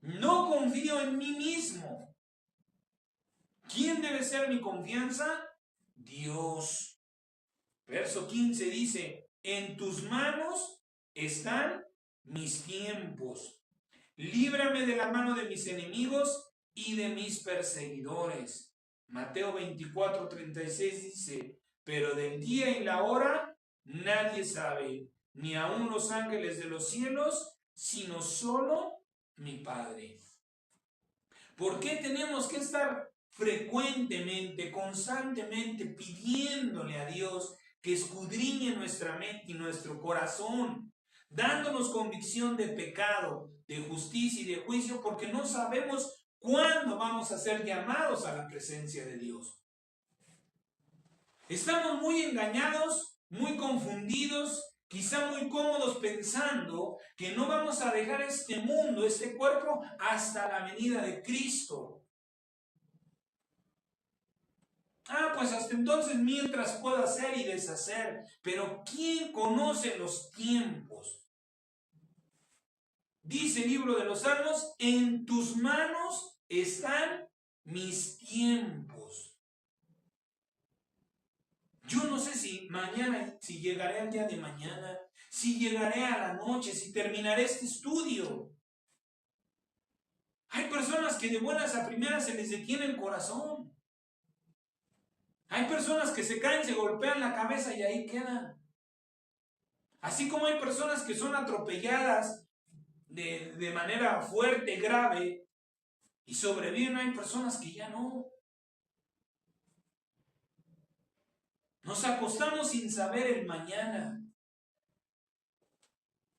No confío en mí mismo. ¿Quién debe ser mi confianza? Dios. Verso 15 dice, en tus manos están mis tiempos. Líbrame de la mano de mis enemigos y de mis perseguidores. Mateo 24:36 dice, pero del día y la hora nadie sabe, ni aun los ángeles de los cielos, sino solo mi Padre. ¿Por qué tenemos que estar frecuentemente, constantemente pidiéndole a Dios que escudriñe nuestra mente y nuestro corazón, dándonos convicción de pecado, de justicia y de juicio, porque no sabemos cuándo vamos a ser llamados a la presencia de Dios? Estamos muy engañados, muy confundidos, quizá muy cómodos pensando que no vamos a dejar este mundo, este cuerpo, hasta la venida de Cristo. Pues hasta entonces mientras pueda hacer y deshacer. Pero ¿quién conoce los tiempos? Dice el libro de los Salmos, en tus manos están mis tiempos. Yo no sé si mañana, si llegaré al día de mañana, si llegaré a la noche, si terminaré este estudio. Hay personas que de buenas a primeras se les detiene el corazón. Hay personas que se caen, se golpean la cabeza y ahí quedan. Así como hay personas que son atropelladas de manera fuerte, grave, y sobreviven, hay personas que ya no. Nos acostamos sin saber el mañana.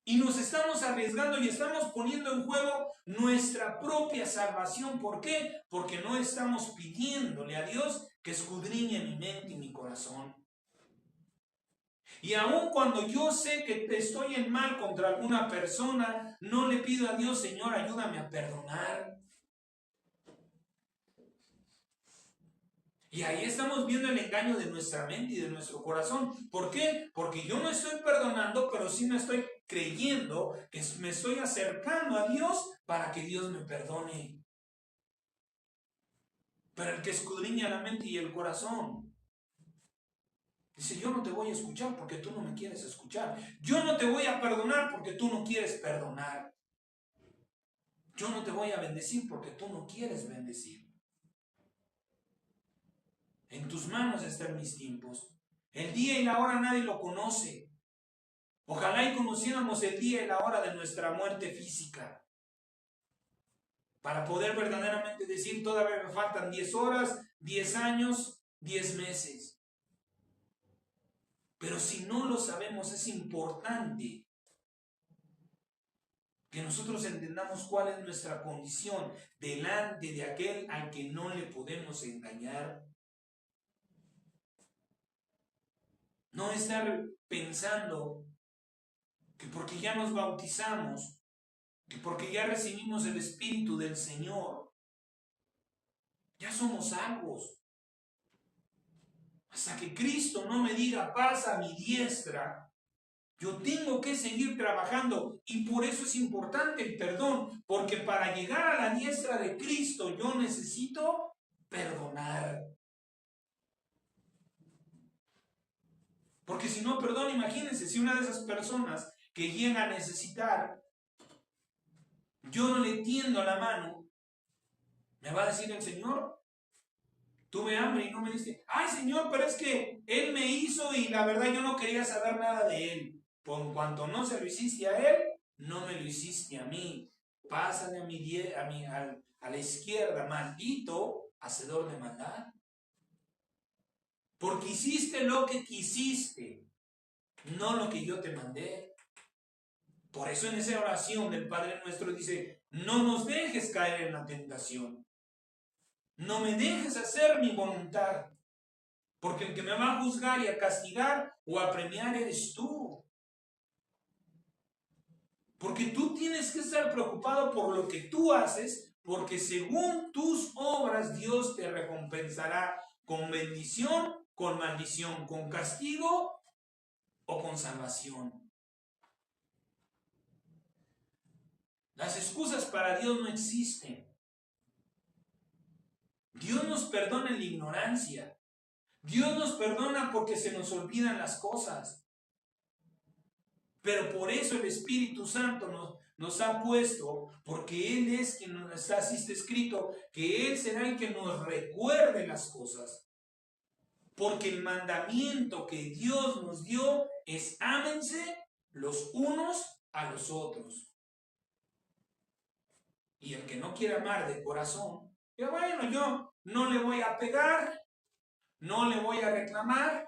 Y nos estamos arriesgando y estamos poniendo en juego nuestra propia salvación. ¿Por qué? Porque no estamos pidiéndole a Dios que escudriñe mi mente y mi corazón. Y aun cuando yo sé que estoy en mal contra alguna persona, no le pido a Dios, Señor, ayúdame a perdonar. Y ahí estamos viendo el engaño de nuestra mente y de nuestro corazón. ¿Por qué? Porque yo no estoy perdonando, pero sí me estoy creyendo que me estoy acercando a Dios para que Dios me perdone. Pero el que escudriña la mente y el corazón dice, yo no te voy a escuchar porque tú no me quieres escuchar. Yo no te voy a perdonar porque tú no quieres perdonar. Yo no te voy a bendecir porque tú no quieres bendecir. En tus manos están mis tiempos. El día y la hora nadie lo conoce. Ojalá y conociéramos el día y la hora de nuestra muerte física. Para poder verdaderamente decir, todavía me faltan 10 horas, 10 años, 10 meses. Pero si no lo sabemos, es importante que nosotros entendamos cuál es nuestra condición delante de aquel al que no le podemos engañar. No estar pensando que porque ya nos bautizamos, que porque ya recibimos el Espíritu del Señor, ya somos salvos. Hasta que Cristo no me diga, pasa a mi diestra, yo tengo que seguir trabajando. Y por eso es importante el perdón, porque para llegar a la diestra de Cristo yo necesito perdonar. Porque si no perdono, imagínense, si una de esas personas que llega a necesitar, yo no le tiendo la mano, me va a decir el Señor, tuve hambre y no me diste. Ay, Señor, pero es que Él me hizo y la verdad yo no quería saber nada de Él. Por cuanto no se lo hiciste a Él, no me lo hiciste a mí. Pásale a la izquierda, maldito, hacedor de maldad. Porque hiciste lo que quisiste, no lo que yo te mandé. Por eso en esa oración del Padre Nuestro dice, no nos dejes caer en la tentación. No me dejes hacer mi voluntad. Porque el que me va a juzgar y a castigar o a premiar eres tú. Porque tú tienes que estar preocupado por lo que tú haces, porque según tus obras Dios te recompensará con bendición, con maldición, con castigo o con salvación. Las excusas para Dios no existen. Dios nos perdona en la ignorancia. Dios nos perdona porque se nos olvidan las cosas. Pero por eso el Espíritu Santo nos ha puesto, porque Él es quien nos está, así está escrito, que Él será el que nos recuerde las cosas. Porque el mandamiento que Dios nos dio es ámense los unos a los otros. Y el que no quiere amar de corazón, dice, bueno, yo no le voy a pegar, no le voy a reclamar,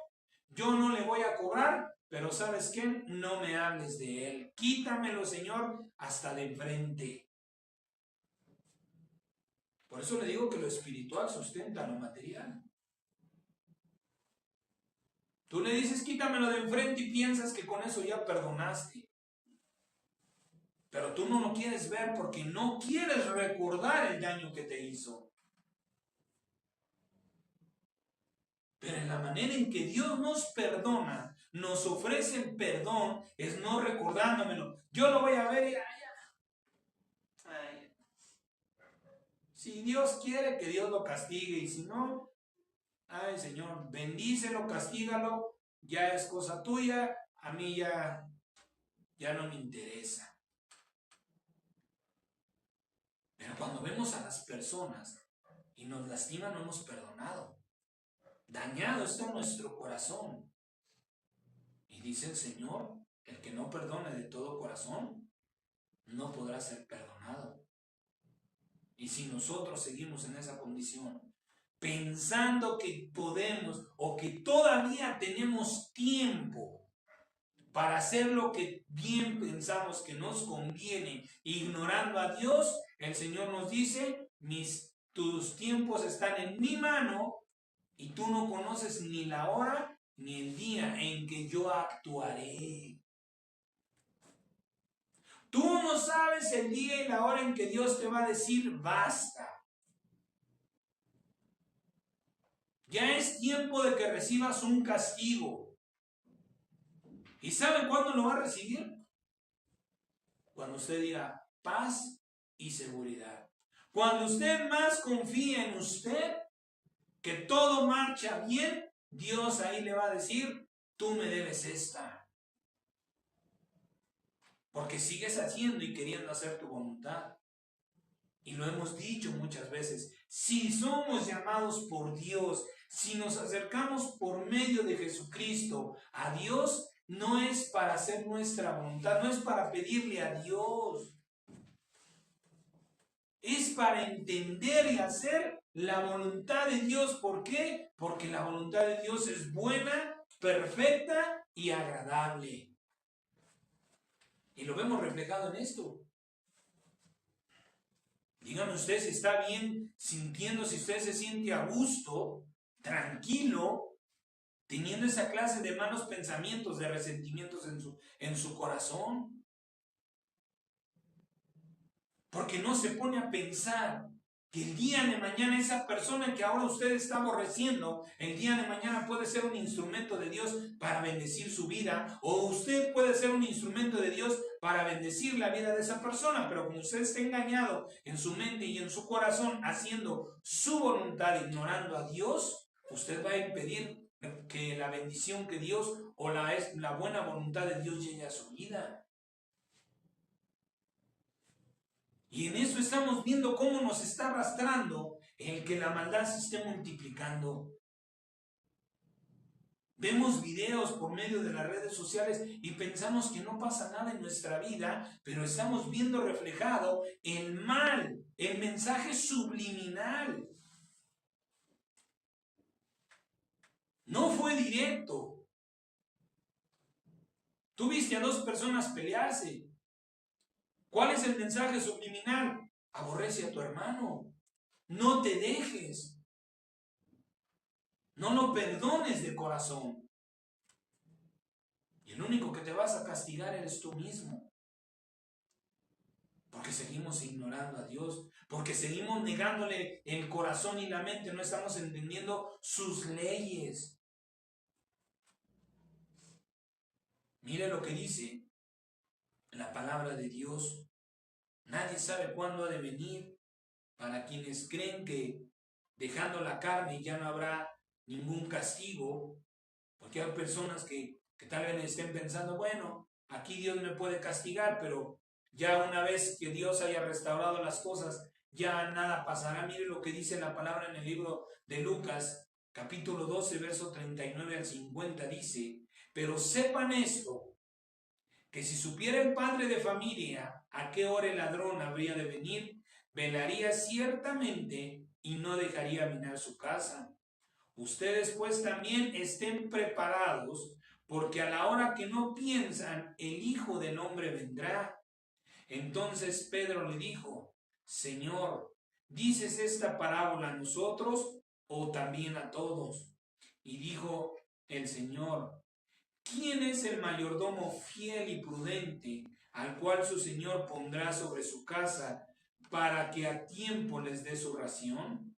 yo no le voy a cobrar, pero ¿sabes qué? No me hables de él. Quítamelo, Señor, hasta de enfrente. Por eso le digo que lo espiritual sustenta lo material. Tú le dices, quítamelo de enfrente y piensas que con eso ya perdonaste. Pero tú no lo quieres ver porque no quieres recordar el daño que te hizo. Pero en la manera en que Dios nos perdona, nos ofrece el perdón, es no recordándomelo. Yo lo voy a ver y ay, si Dios quiere que Dios lo castigue y si no, ay Señor, bendícelo, castígalo, ya es cosa tuya, a mí ya no me interesa. Pero cuando vemos a las personas y nos lastiman, no hemos perdonado. Dañado está nuestro corazón. Y dice el Señor, el que no perdone de todo corazón, no podrá ser perdonado. Y si nosotros seguimos en esa condición, pensando que podemos o que todavía tenemos tiempo para hacer lo que bien pensamos que nos conviene, ignorando a Dios, el Señor nos dice, tus tiempos están en mi mano y tú no conoces ni la hora ni el día en que yo actuaré. Tú no sabes el día y la hora en que Dios te va a decir basta. Ya es tiempo de que recibas un castigo. ¿Y saben cuándo lo va a recibir? Cuando usted diga paz y seguridad. Cuando usted más confía en usted, que todo marcha bien, Dios ahí le va a decir, tú me debes esta. Porque sigues haciendo y queriendo hacer tu voluntad. Y lo hemos dicho muchas veces, si somos llamados por Dios, si nos acercamos por medio de Jesucristo a Dios, no es para hacer nuestra voluntad, no es para pedirle a Dios. Es para entender y hacer la voluntad de Dios. ¿Por qué? Porque la voluntad de Dios es buena, perfecta y agradable. Y lo vemos reflejado en esto. Dígame usted si está bien sintiendo, si usted se siente a gusto, tranquilo, teniendo esa clase de malos pensamientos, de resentimientos en su corazón. Porque no se pone a pensar que el día de mañana esa persona que ahora usted está aborreciendo, el día de mañana puede ser un instrumento de Dios para bendecir su vida, o usted puede ser un instrumento de Dios para bendecir la vida de esa persona, pero como usted está engañado en su mente y en su corazón haciendo su voluntad, ignorando a Dios, usted va a impedir que la bendición que Dios o la buena voluntad de Dios llegue a su vida. Y en eso estamos viendo cómo nos está arrastrando el que la maldad se esté multiplicando. Vemos videos por medio de las redes sociales y pensamos que no pasa nada en nuestra vida, pero estamos viendo reflejado el mal, el mensaje subliminal. No fue directo. Tú viste a dos personas pelearse. ¿Cuál es el mensaje subliminal? Aborrece a tu hermano. No te dejes. No lo perdones de corazón. Y el único que te vas a castigar eres tú mismo. Porque seguimos ignorando a Dios. Porque seguimos negándole el corazón y la mente. No estamos entendiendo sus leyes. Mire lo que dice la palabra de Dios Nadie sabe cuándo ha de venir. Para quienes creen que dejando la carne ya no habrá ningún castigo, porque hay personas que tal vez estén pensando, bueno, aquí Dios me puede castigar, pero ya una vez que Dios haya restaurado las cosas, ya nada pasará. Mire lo que dice la palabra en el libro de Lucas, capítulo 12, verso 39 al 50, dice, pero sepan esto, que si supiera el padre de familia a qué hora el ladrón habría de venir, velaría ciertamente y no dejaría minar su casa. Ustedes pues también estén preparados, porque a la hora que no piensan, el Hijo del Hombre vendrá. Entonces Pedro le dijo, Señor, ¿dices esta parábola a nosotros o también a todos? Y dijo el Señor, ¿quién es el mayordomo fiel y prudente, al cual su señor pondrá sobre su casa para que a tiempo les dé su ración?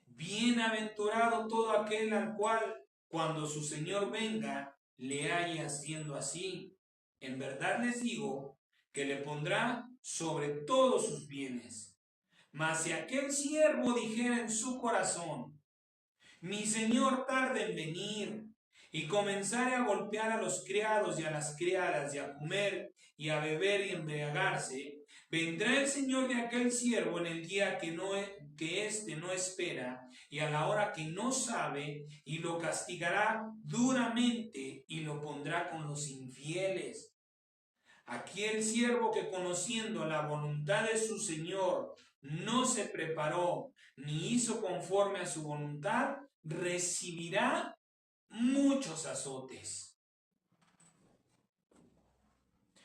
Bienaventurado todo aquel al cual, cuando su señor venga, le haya haciendo así. En verdad les digo que le pondrá sobre todos sus bienes. Mas si aquel siervo dijera en su corazón, mi señor tarda en venir, y comenzare a golpear a los criados y a las criadas, y a comer y a beber y embriagarse, vendrá el señor de aquel siervo en el día que éste no espera, y a la hora que no sabe, y lo castigará duramente, y lo pondrá con los infieles. Aquel siervo que, conociendo la voluntad de su señor, no se preparó ni hizo conforme a su voluntad, recibirá muchos azotes.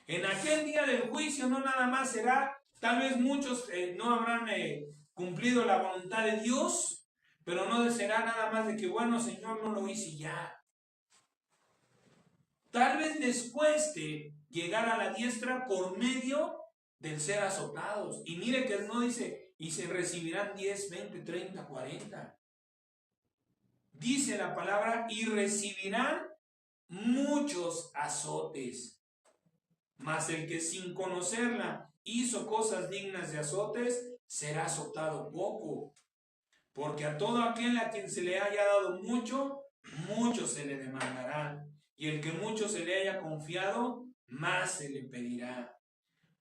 En aquel día del juicio no nada más será, tal vez muchos no habrán cumplido la voluntad de Dios, pero no será nada más de que, bueno, Señor, no lo hice ya. Tal vez les cueste llegar a la diestra por medio del ser azotados. Y mire que no dice, y se recibirán 10, 20, 30, 40. Dice la palabra, y recibirán muchos azotes. Mas el que sin conocerla hizo cosas dignas de azotes, será azotado poco. Porque a todo aquel a quien se le haya dado mucho, mucho se le demandará. Y el que mucho se le haya confiado, más se le pedirá.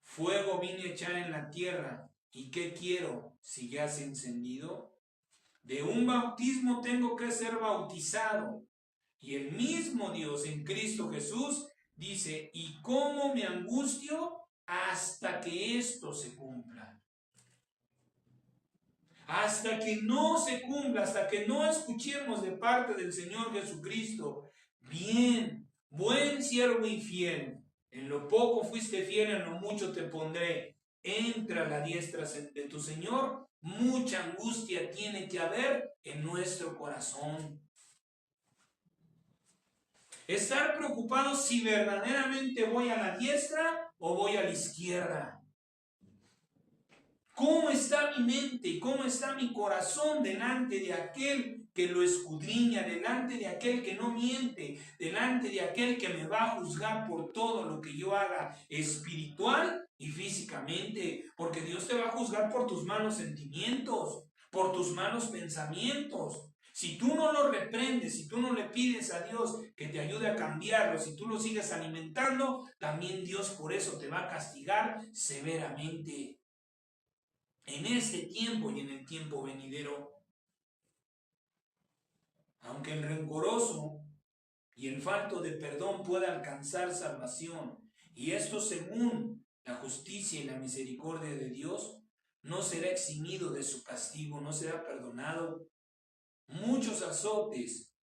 Fuego vine a echar en la tierra, ¿y qué quiero si ya se ha encendido? De un bautismo tengo que ser bautizado. Y el mismo Dios en Cristo Jesús dice, ¿y cómo me angustio hasta que esto se cumpla? Hasta que no se cumpla, hasta que no escuchemos de parte del Señor Jesucristo, bien, buen siervo y fiel, en lo poco fuiste fiel, en lo mucho te pondré, entra a la diestra de tu Señor. Mucha angustia tiene que haber en nuestro corazón. Estar preocupado si verdaderamente voy a la diestra o voy a la izquierda. ¿Cómo está mi mente? ¿Cómo está mi corazón delante de aquel que lo escudriña, delante de aquel que no miente, delante de aquel que me va a juzgar por todo lo que yo haga espiritual y físicamente? Porque Dios te va a juzgar por tus malos sentimientos, por tus malos pensamientos. Si tú no lo reprendes, si tú no le pides a Dios que te ayude a cambiarlo, si tú lo sigues alimentando, también Dios por eso te va a castigar severamente. En este tiempo y en el tiempo venidero. Aunque el rencoroso y el falto de perdón pueda alcanzar salvación, y esto según la justicia y la misericordia de Dios, no será eximido de su castigo, no será perdonado. Muchos azotes,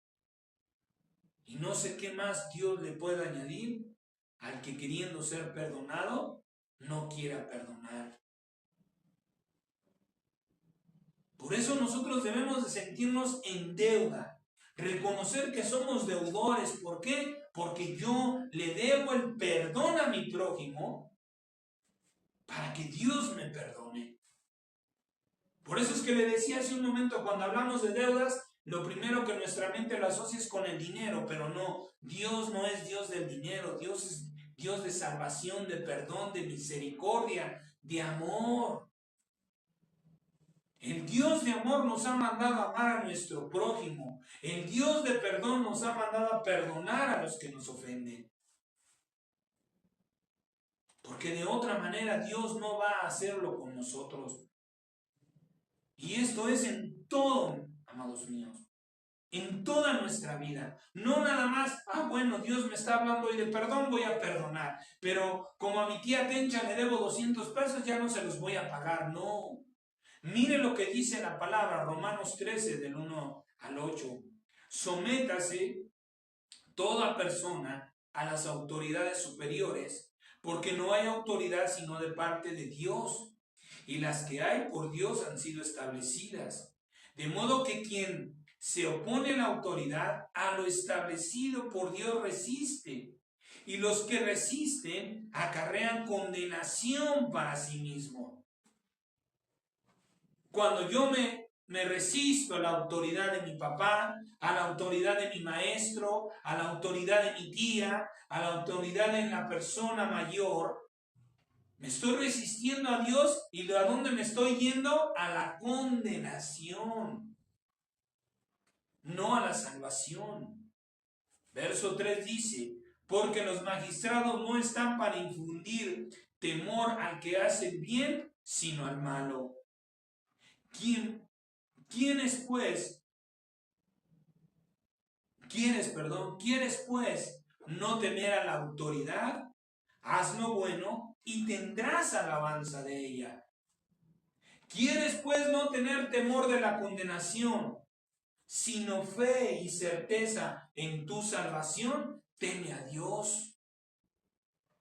y no sé qué más Dios le pueda añadir al que, queriendo ser perdonado, no quiera perdonar. Por eso nosotros debemos de sentirnos en deuda, reconocer que somos deudores. ¿Por qué? Porque yo le debo el perdón a mi prójimo para que Dios me perdone. Por eso es que le decía hace un momento, cuando hablamos de deudas, lo primero que nuestra mente lo asocia es con el dinero, pero no, Dios no es Dios del dinero, Dios es Dios de salvación, de perdón, de misericordia. de amor. El Dios de amor nos ha mandado a amar a nuestro prójimo. El Dios de perdón nos ha mandado a perdonar a los que nos ofenden. Porque de otra manera Dios no va a hacerlo con nosotros. Y esto es en todo, amados míos. En toda nuestra vida. No nada más, bueno, Dios me está hablando hoy de perdón, voy a perdonar. Pero como a mi tía Tencha le debo 200 pesos, ya no se los voy a pagar. No. Mire lo que dice la palabra, Romanos 13, del 1 al 8. Sométase toda persona a las autoridades superiores, porque no hay autoridad sino de parte de Dios, y las que hay por Dios han sido establecidas. De modo que quien se opone a la autoridad, a lo establecido por Dios resiste, y los que resisten acarrean condenación para sí mismos. Cuando yo me resisto a la autoridad de mi papá, a la autoridad de mi maestro, a la autoridad de mi tía, a la autoridad de la persona mayor, me estoy resistiendo a Dios. ¿Y a dónde me estoy yendo? A la condenación, no a la salvación. Verso 3 dice, porque los magistrados no están para infundir temor al que hace el bien, sino al malo. ¿Quieres pues no temer a la autoridad? Haz lo bueno y tendrás alabanza de ella. ¿Quieres pues no tener temor de la condenación, sino fe y certeza en tu salvación? Teme a Dios.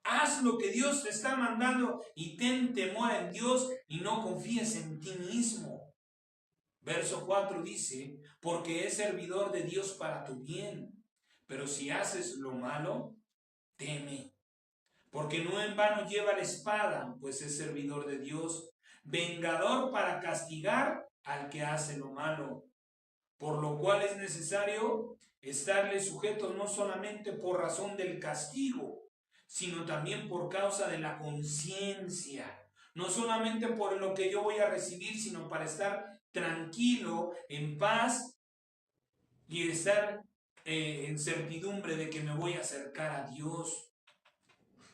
Haz lo que Dios te está mandando y ten temor en Dios y no confíes en ti mismo. Verso 4 dice, porque es servidor de Dios para tu bien, pero si haces lo malo, teme, porque no en vano lleva la espada, pues es servidor de Dios, vengador para castigar al que hace lo malo, por lo cual es necesario estarle sujetos no solamente por razón del castigo, sino también por causa de la conciencia. No solamente por lo que yo voy a recibir, sino para estar tranquilo, en paz y estar en certidumbre de que me voy a acercar a Dios.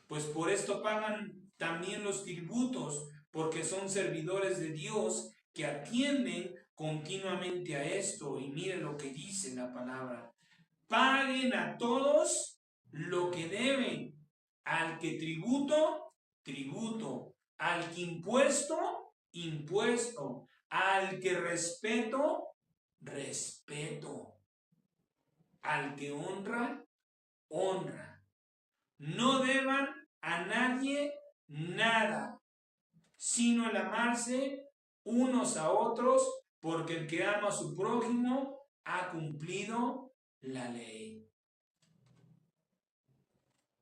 Pues por esto pagan también los tributos, porque son servidores de Dios que atienden continuamente a esto. Y miren lo que dice la palabra. Paguen a todos lo que deben. Al que tributo, tributo. Al que impuesto, impuesto. Al que respeto, respeto. Al que honra, honra. No deban a nadie nada, sino el amarse unos a otros, porque el que ama a su prójimo ha cumplido la ley.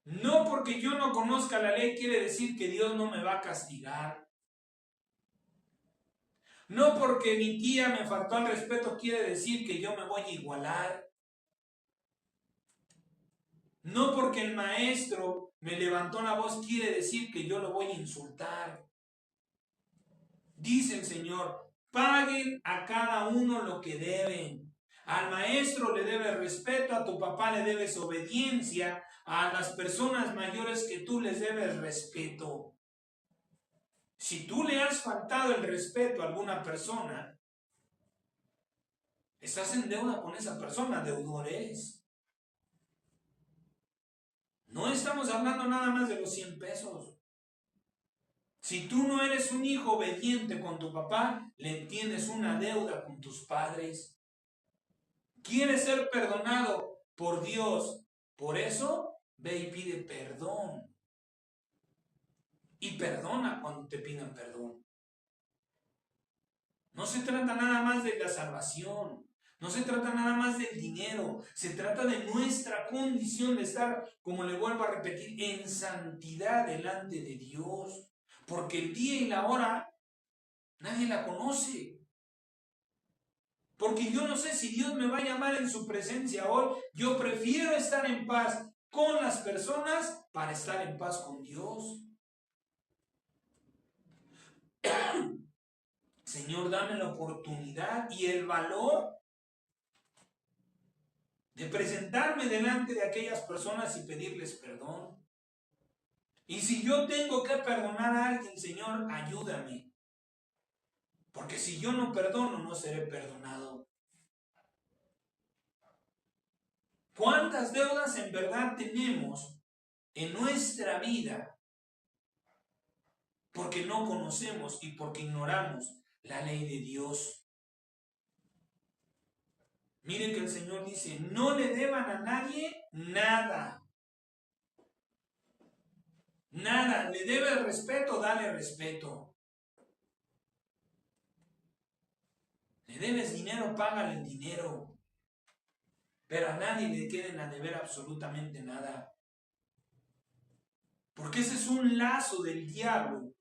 No porque yo no conozca la ley quiere decir que Dios no me va a castigar. No porque mi tía me faltó al respeto quiere decir que yo me voy a igualar. No porque el maestro me levantó la voz quiere decir que yo lo voy a insultar. Dice el Señor, paguen a cada uno lo que deben. Al maestro le debes respeto, a tu papá le debes obediencia, a las personas mayores que tú les debes respeto. Si tú le has faltado el respeto a alguna persona, estás en deuda con esa persona, deudor eres. No estamos hablando nada más de los 100 pesos. Si tú no eres un hijo obediente con tu papá, le tienes una deuda con tus padres. ¿Quieres ser perdonado por Dios? Por eso, ve y pide perdón. Y perdona cuando te pidan perdón. No se trata nada más de la salvación. No se trata nada más del dinero. Se trata de nuestra condición de estar, como le vuelvo a repetir, en santidad delante de Dios. Porque el día y la hora nadie la conoce. Porque yo no sé si Dios me va a llamar en su presencia hoy. Yo prefiero estar en paz con las personas para estar en paz con Dios. Señor, dame la oportunidad y el valor de presentarme delante de aquellas personas y pedirles perdón. Y si yo tengo que perdonar a alguien, Señor, ayúdame. Porque si yo no perdono, no seré perdonado. ¿Cuántas deudas en verdad tenemos en nuestra vida? Porque no conocemos y porque ignoramos la ley de Dios. Miren que el Señor dice, no le deban a nadie nada. Nada, le debe respeto, dale respeto. Le debes dinero, págale el dinero. Pero a nadie le queden a deber absolutamente nada. Porque ese es un lazo del diablo.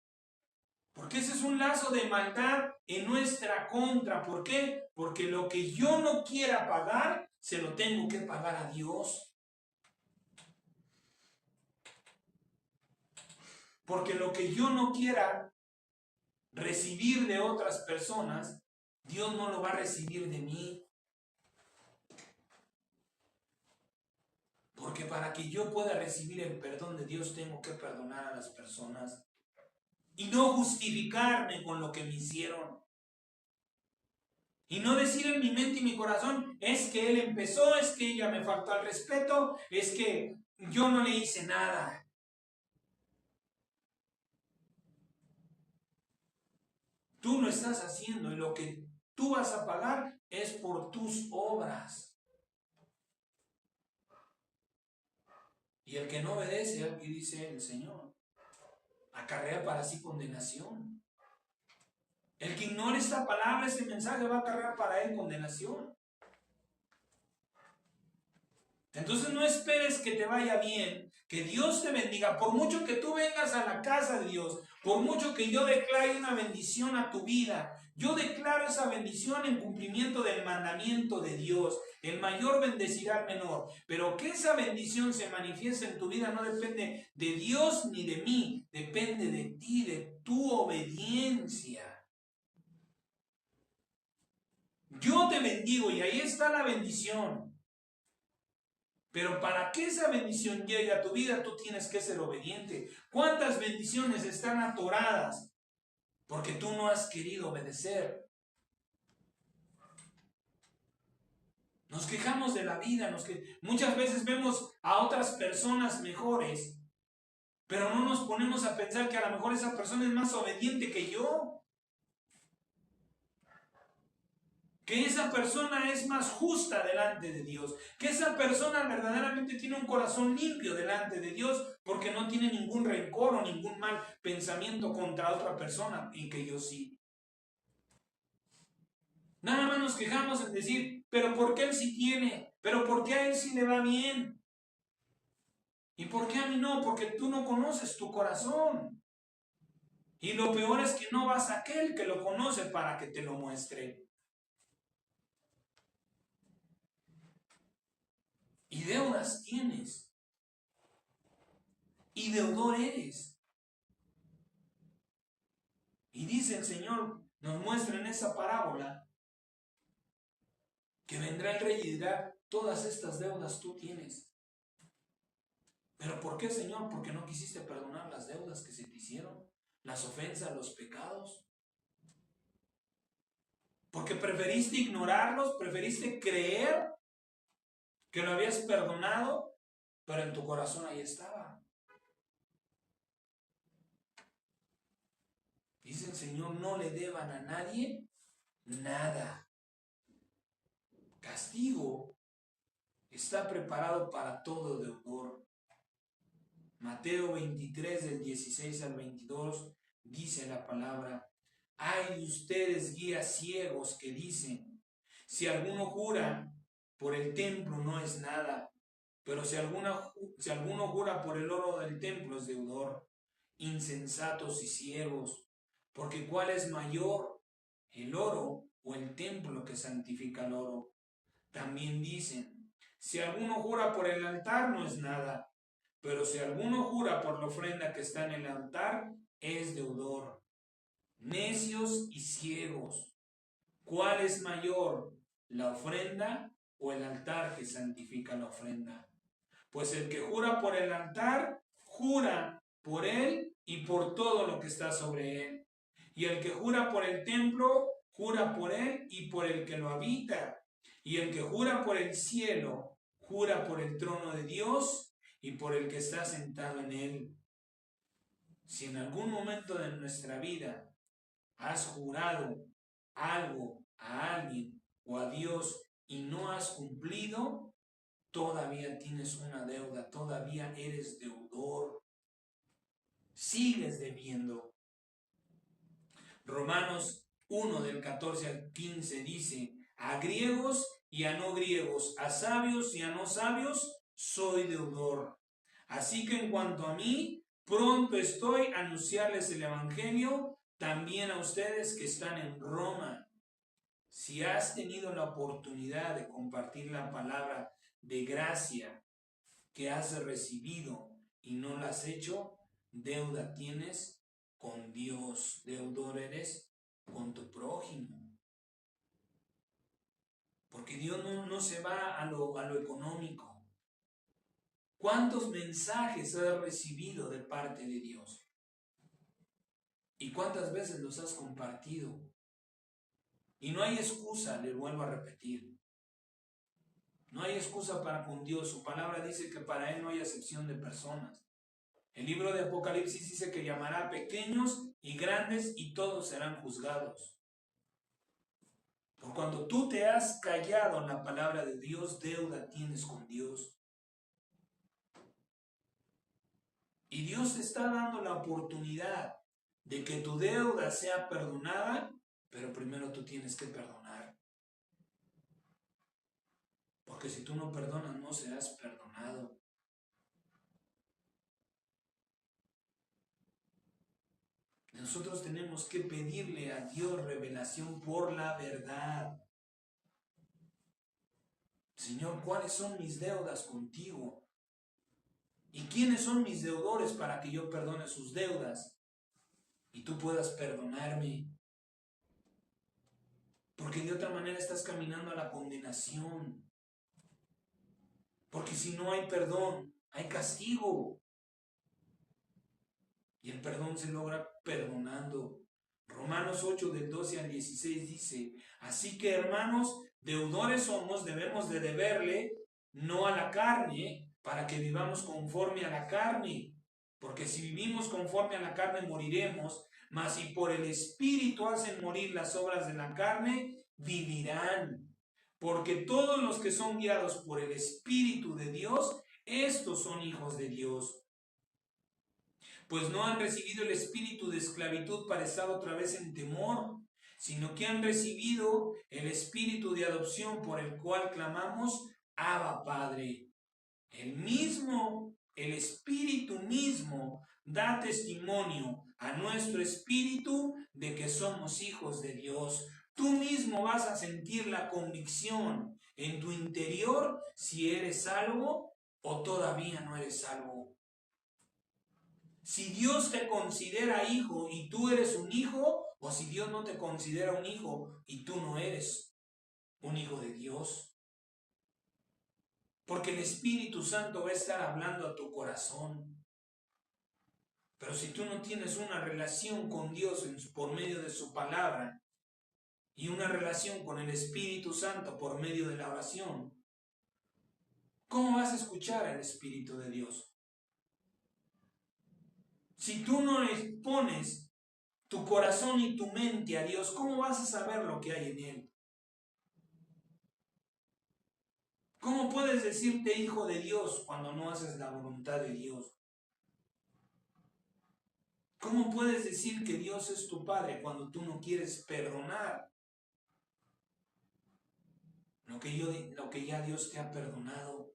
Porque ese es un lazo de maldad en nuestra contra. ¿Por qué? Porque lo que yo no quiera pagar, se lo tengo que pagar a Dios. Porque lo que yo no quiera recibir de otras personas, Dios no lo va a recibir de mí. Porque para que yo pueda recibir el perdón de Dios, tengo que perdonar a las personas. Y no justificarme con lo que me hicieron. Y no decir en mi mente y mi corazón, es que él empezó, es que ella me faltó al respeto, es que yo no le hice nada. Tú lo estás haciendo y lo que tú vas a pagar es por tus obras. Y el que no obedece, aquí dice el Señor, acarrea para sí condenación. El que ignore esta palabra, este mensaje, va a acarrear para él condenación. Entonces no esperes que te vaya bien, que Dios te bendiga. Por mucho que tú vengas a la casa de Dios, por mucho que yo declare una bendición a tu vida, yo declaro esa bendición en cumplimiento del mandamiento de Dios. El mayor bendecirá al menor. Pero que esa bendición se manifieste en tu vida no depende de Dios ni de mí. Depende de ti, de tu obediencia. Yo te bendigo y ahí está la bendición. Pero para que esa bendición llegue a tu vida, tú tienes que ser obediente. ¿Cuántas bendiciones están atoradas? Porque tú no has querido obedecer. Nos quejamos de la vida, muchas veces vemos a otras personas mejores, pero no nos ponemos a pensar que a lo mejor esa persona es más obediente que yo. Que esa persona es más justa delante de Dios, que esa persona verdaderamente tiene un corazón limpio delante de Dios porque no tiene ningún rencor o ningún mal pensamiento contra otra persona, y que yo sí. Nada más nos quejamos en decir, pero ¿por qué él sí tiene? ¿Pero por qué a él sí le va bien? ¿Y por qué a mí no? Porque tú no conoces tu corazón. Y lo peor es que no vas a aquel que lo conoce para que te lo muestre. Y deudas tienes. Y deudor eres. Y dice el Señor, nos muestra en esa parábola, que vendrá el rey y dirá, todas estas deudas tú tienes. ¿Pero por qué, Señor? Porque no quisiste perdonar las deudas que se te hicieron, las ofensas, los pecados. Porque preferiste ignorarlos, preferiste creer que lo habías perdonado, pero en tu corazón ahí estaba. Dice el Señor, no le deban a nadie nada. Castigo está preparado para todo deudor. Mateo 23, del 16 al 22, dice la palabra, hay de ustedes guías ciegos que dicen, si alguno jura por el templo no es nada, pero si alguno jura por el oro del templo es deudor. Insensatos y ciegos, porque ¿cuál es mayor, el oro o el templo que santifica el oro? También dicen, si alguno jura por el altar no es nada, pero si alguno jura por la ofrenda que está en el altar, es deudor. Necios y ciegos. ¿Cuál es mayor, la ofrenda o el altar que santifica la ofrenda? Pues el que jura por el altar, jura por él y por todo lo que está sobre él. Y el que jura por el templo, jura por él y por el que lo habita. Y el que jura por el cielo, jura por el trono de Dios y por el que está sentado en él. Si en algún momento de nuestra vida has jurado algo a alguien o a Dios y no has cumplido, todavía tienes una deuda, todavía eres deudor, sigues debiendo. Romanos 1 del 14 al 15 dice: a griegos y a no griegos, a sabios y a no sabios, soy deudor. Así que en cuanto a mí, pronto estoy a anunciarles el evangelio también a ustedes que están en Roma. Si has tenido la oportunidad de compartir la palabra de gracia que has recibido y no la has hecho, deuda tienes con Dios, deudor eres con tu prójimo. Porque Dios no se va a lo económico. ¿Cuántos mensajes has recibido de parte de Dios? ¿Y cuántas veces los has compartido? Y no hay excusa, le vuelvo a repetir. No hay excusa para con Dios. Su palabra dice que para Él no hay acepción de personas. El libro de Apocalipsis dice que llamará pequeños y grandes y todos serán juzgados. Por cuando tú te has callado en la palabra de Dios, deuda tienes con Dios. Y Dios te está dando la oportunidad de que tu deuda sea perdonada, pero primero tú tienes que perdonar. Porque si tú no perdonas, no serás perdonado. Nosotros tenemos que pedirle a Dios revelación por la verdad. Señor, ¿cuáles son mis deudas contigo? ¿Y quiénes son mis deudores para que yo perdone sus deudas? Y tú puedas perdonarme. Porque de otra manera estás caminando a la condenación. Porque si no hay perdón, hay castigo. Y el perdón se logra perdonando. Romanos 8 del 12 al 16 dice: así que hermanos, deudores somos, debemos de deberle no a la carne, para que vivamos conforme a la carne. Porque si vivimos conforme a la carne moriremos, mas si por el Espíritu hacen morir las obras de la carne, vivirán. Porque todos los que son guiados por el Espíritu de Dios, estos son hijos de Dios. Pues no han recibido el espíritu de esclavitud para estar otra vez en temor, sino que han recibido el espíritu de adopción por el cual clamamos: Abba, Padre. El espíritu mismo da testimonio a nuestro espíritu de que somos hijos de Dios. Tú mismo vas a sentir la convicción en tu interior si eres salvo o todavía no eres salvo. Si Dios te considera hijo y tú eres un hijo, o si Dios no te considera un hijo y tú no eres un hijo de Dios. Porque el Espíritu Santo va a estar hablando a tu corazón. Pero si tú no tienes una relación con Dios por medio de su palabra y una relación con el Espíritu Santo por medio de la oración, ¿cómo vas a escuchar al Espíritu de Dios? Si tú no expones tu corazón y tu mente a Dios, ¿cómo vas a saber lo que hay en Él? ¿Cómo puedes decirte hijo de Dios cuando no haces la voluntad de Dios? ¿Cómo puedes decir que Dios es tu Padre cuando tú no quieres perdonar lo que ya Dios te ha perdonado?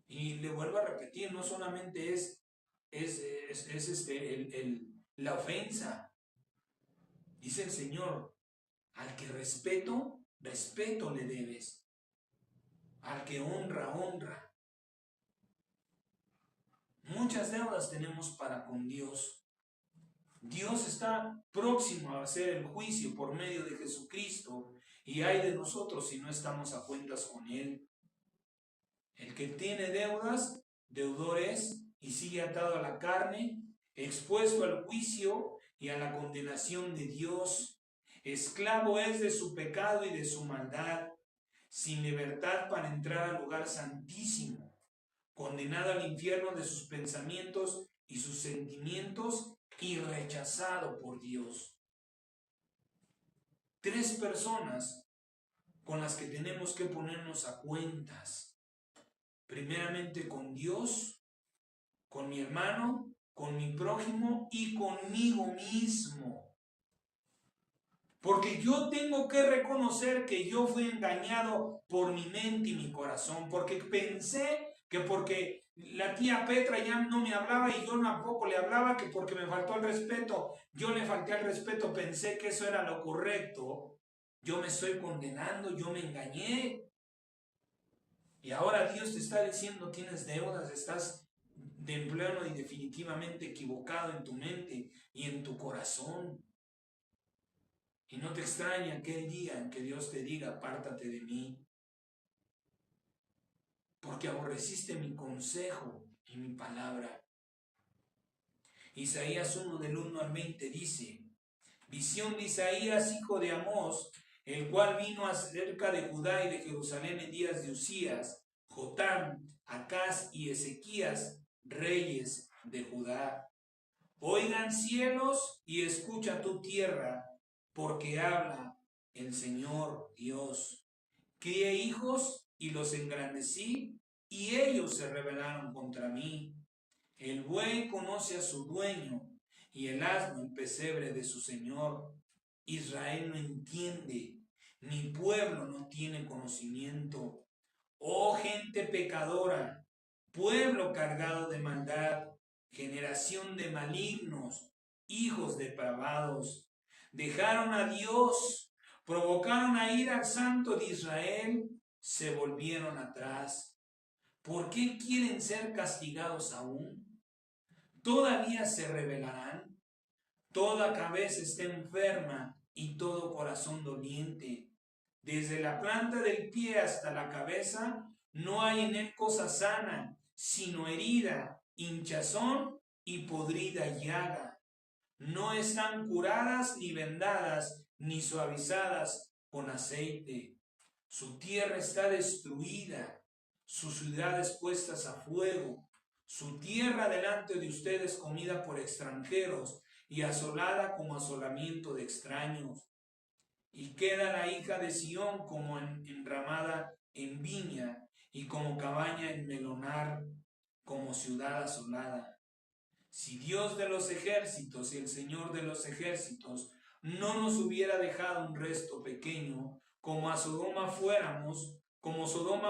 Y le vuelvo a repetir, no solamente es la ofensa. Dice el Señor: al que respeto, respeto le debes. Al que honra, honra. Muchas deudas tenemos para con Dios. Dios está próximo a hacer el juicio por medio de Jesucristo, y ay de nosotros si no estamos a cuentas con Él. El que tiene deudas, deudor es, y sigue atado a la carne, expuesto al juicio y a la condenación de Dios. Esclavo es de su pecado y de su maldad, sin libertad para entrar al lugar santísimo, condenado al infierno de sus pensamientos y sus sentimientos, y rechazado por Dios. 3 personas con las que tenemos que ponernos a cuentas. Primeramente con Dios, con mi hermano, con mi prójimo y conmigo mismo. Porque yo tengo que reconocer que yo fui engañado por mi mente y mi corazón, porque pensé que porque la tía Petra ya no me hablaba y yo tampoco le hablaba, que porque me faltó el respeto, yo le falté al respeto, pensé que eso era lo correcto. Yo me estoy condenando, yo me engañé. Y ahora Dios te está diciendo, tienes deudas, estás de pleno y definitivamente equivocado en tu mente y en tu corazón. Y no te extraña aquel día en que Dios te diga, apártate de mí, porque aborreciste mi consejo y mi palabra. Isaías 1 del 1 al 20 dice, visión de Isaías, hijo de Amós, el cual vino acerca de Judá y de Jerusalén en días de Usías, Jotam, Acaz y Ezequías, reyes de Judá. Oigan cielos y escucha tu tierra, porque habla el Señor Dios. Crié hijos y los engrandecí, y ellos se rebelaron contra mí. El buey conoce a su dueño, y el asno el pesebre de su señor. Israel no entiende, mi pueblo no tiene conocimiento. Oh gente pecadora, pueblo cargado de maldad, generación de malignos, hijos depravados, dejaron a Dios, provocaron a ir al Santo de Israel, se volvieron atrás. ¿Por qué quieren ser castigados aún? ¿Todavía se rebelarán? Toda cabeza está enferma y todo corazón doliente. Desde la planta del pie hasta la cabeza no hay en él cosa sana, sino herida, hinchazón y podrida llaga. No están curadas ni vendadas ni suavizadas con aceite. Su tierra está destruida, sus ciudades puestas a fuego, su tierra delante de ustedes comida por extranjeros y asolada como asolamiento de extraños. Y queda la hija de Sión como enramada en viña y como cabaña en melonar, como ciudad asolada. Si Dios de los ejércitos y el Señor de los ejércitos no nos hubiera dejado un resto pequeño, como Sodoma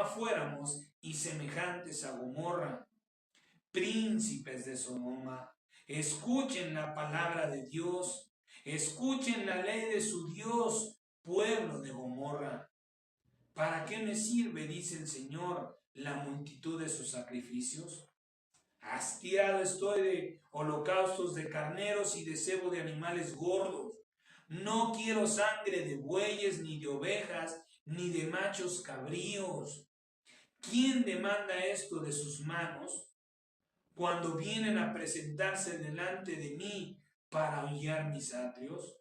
fuéramos y semejantes a Gomorra. Príncipes de Sodoma, escuchen la palabra de Dios, escuchen la ley de su Dios, pueblo de Gomorra. ¿Para qué me sirve, dice el Señor, la multitud de sus sacrificios? Hastiado estoy de holocaustos de carneros y de cebo de animales gordos. No quiero sangre de bueyes, ni de ovejas, ni de machos cabríos. ¿Quién demanda esto de sus manos cuando vienen a presentarse delante de mí para hollar mis atrios?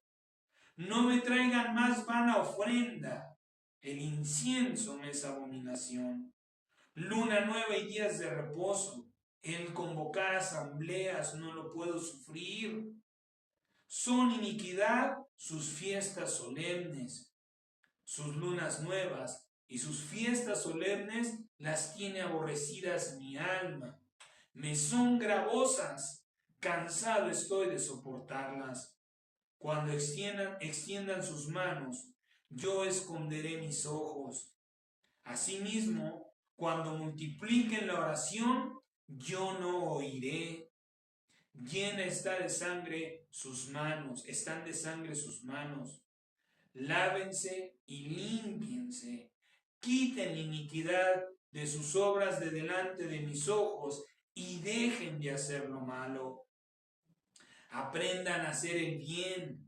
No me traigan más vana ofrenda. El incienso me es abominación. Luna nueva y días de reposo. El convocar asambleas no lo puedo sufrir. Son iniquidad sus fiestas solemnes, sus lunas nuevas y sus fiestas solemnes las tiene aborrecidas mi alma. Me son gravosas, cansado estoy de soportarlas. Cuando extiendan sus manos, yo esconderé mis ojos. Asimismo, cuando multipliquen la oración, yo no oiré. Llena está de sangre sus manos, están de sangre sus manos. Lávense y límpiense. Quiten la iniquidad de sus obras de delante de mis ojos y dejen de hacer lo malo. aprendan a hacer el bien,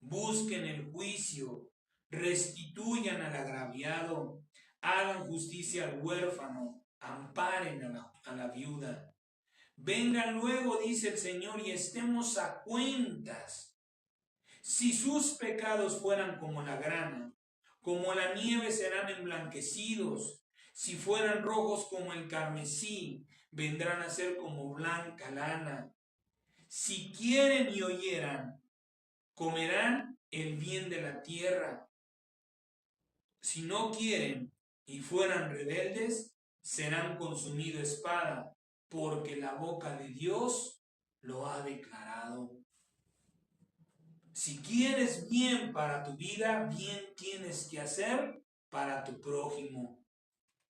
busquen el juicio, restituyan al agraviado, hagan justicia al huérfano, amparen a la viuda. Vengan luego, dice el Señor, y estemos a cuentas. Si sus pecados fueran como la grana, como la nieve serán emblanquecidos. Si fueran rojos como el carmesí, vendrán a ser como blanca lana. Si quieren y oyeran, comerán el bien de la tierra. Si no quieren y fueran rebeldes, serán consumidos espada, porque la boca de Dios lo ha declarado. Si quieres bien para tu vida, bien tienes que hacer para tu prójimo.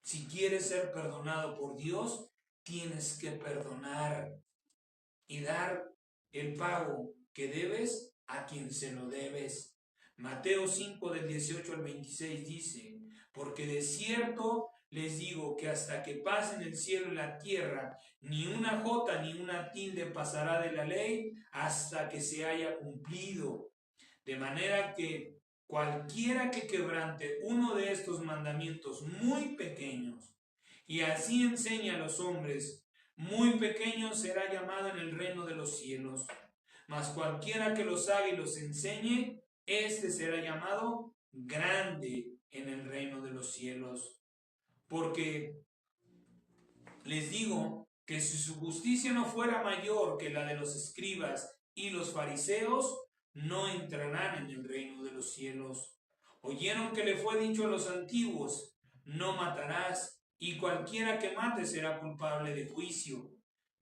Si quieres ser perdonado por Dios, tienes que perdonar y dar el pago que debes a quien se lo debes. Mateo 5 del 18 al 26 dice, porque de cierto les digo que hasta que pasen el cielo y la tierra, ni una jota ni una tilde pasará de la ley hasta que se haya cumplido. De manera que cualquiera que quebrante uno de estos mandamientos muy pequeños y así enseñe a los hombres, muy pequeño será llamado en el reino de los cielos. Mas cualquiera que los haga y los enseñe, éste será llamado grande en el reino de los cielos. Porque les digo que si su justicia no fuera mayor que la de los escribas y los fariseos, no entrarán en el reino de los cielos. Oyeron que le fue dicho a los antiguos, no matarás, y cualquiera que mate será culpable de juicio.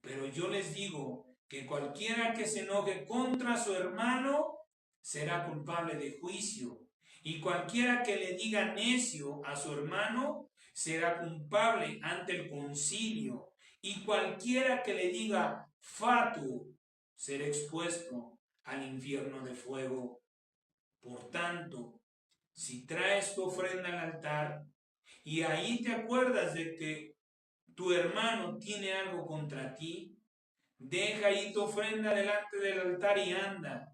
Pero yo les digo que cualquiera que se enoje contra su hermano será culpable de juicio. Y cualquiera que le diga necio a su hermano será culpable ante el concilio. Y cualquiera que le diga fatu será expuesto al infierno de fuego. Por tanto, si traes tu ofrenda al altar y ahí te acuerdas de que tu hermano tiene algo contra ti, deja ahí tu ofrenda delante del altar y anda.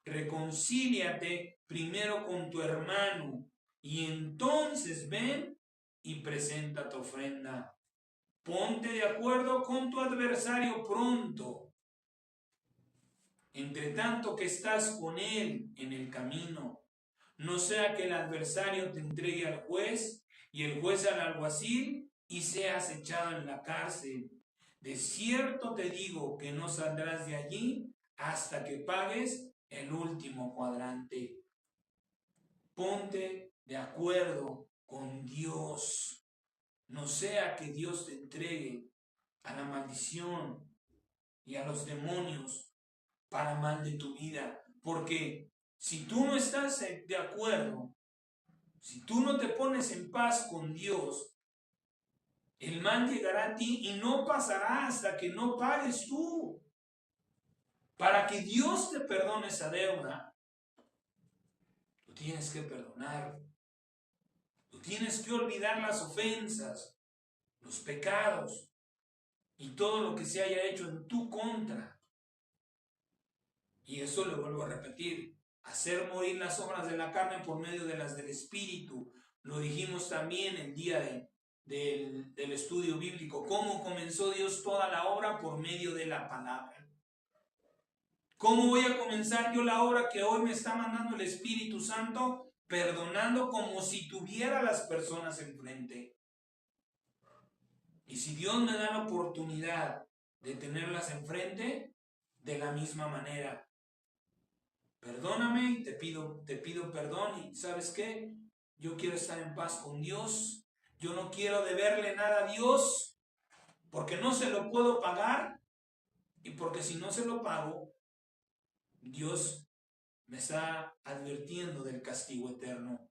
Reconcíliate primero con tu hermano y entonces ven y presenta tu ofrenda. Ponte de acuerdo con tu adversario pronto, entre tanto que estás con él en el camino. No sea que el adversario te entregue al juez y el juez al alguacil y seas echado en la cárcel. De cierto te digo que no saldrás de allí hasta que pagues el último cuadrante. Ponte de acuerdo con Dios. No sea que Dios te entregue a la maldición y a los demonios para mal de tu vida. Porque si tú no estás de acuerdo, si tú no te pones en paz con Dios, el mal llegará a ti y no pasará hasta que no pagues tú. Para que Dios te perdone esa deuda, tú tienes que perdonar. Tú tienes que olvidar las ofensas, los pecados y todo lo que se haya hecho en tu contra. Y eso lo vuelvo a repetir, hacer morir las obras de la carne por medio de las del Espíritu. Lo dijimos también el día del estudio bíblico. ¿Cómo comenzó Dios toda la obra? Por medio de la palabra. ¿Cómo voy a comenzar yo la obra que hoy me está mandando el Espíritu Santo? Perdonando como si tuviera a las personas enfrente. Y si Dios me da la oportunidad de tenerlas enfrente, de la misma manera. Perdóname y te pido perdón y ¿sabes qué? Yo quiero estar en paz con Dios. Yo no quiero deberle nada a Dios porque no se lo puedo pagar y porque si no se lo pago, Dios me está advirtiendo del castigo eterno.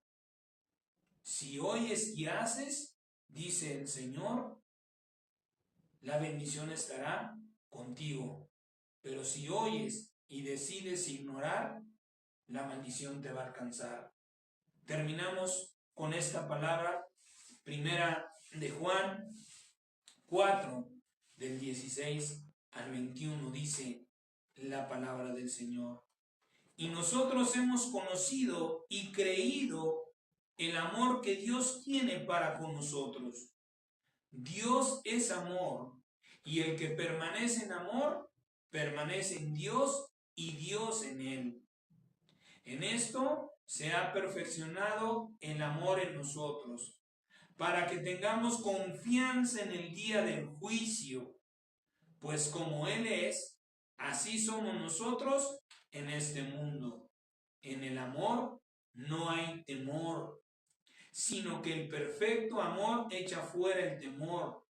Si oyes y haces, dice el Señor, la bendición estará contigo. Pero si oyes y decides ignorar, la maldición te va a alcanzar. Terminamos con esta palabra, primera de Juan 4, del 16 al 21, dice, la palabra del Señor. Y nosotros hemos conocido y creído el amor que Dios tiene para con nosotros. Dios es amor, y el que permanece en amor, permanece en Dios y Dios en él. En esto se ha perfeccionado el amor en nosotros, para que tengamos confianza en el día del juicio, pues como Él es, así somos nosotros en este mundo. En el amor no hay temor, sino que el perfecto amor echa fuera el temor,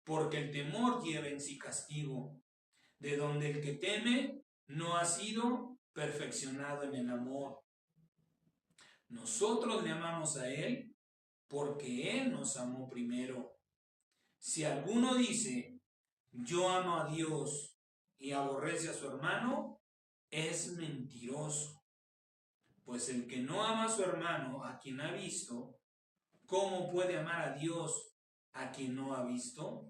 porque el temor lleva en sí castigo, de donde el que teme no ha sido perfeccionado en el amor. Nosotros le amamos a Él porque Él nos amó primero. Si alguno dice, yo amo a Dios y aborrece a su hermano, es mentiroso. Pues el que no ama a su hermano, a quien ha visto, ¿cómo puede amar a Dios a quien no ha visto?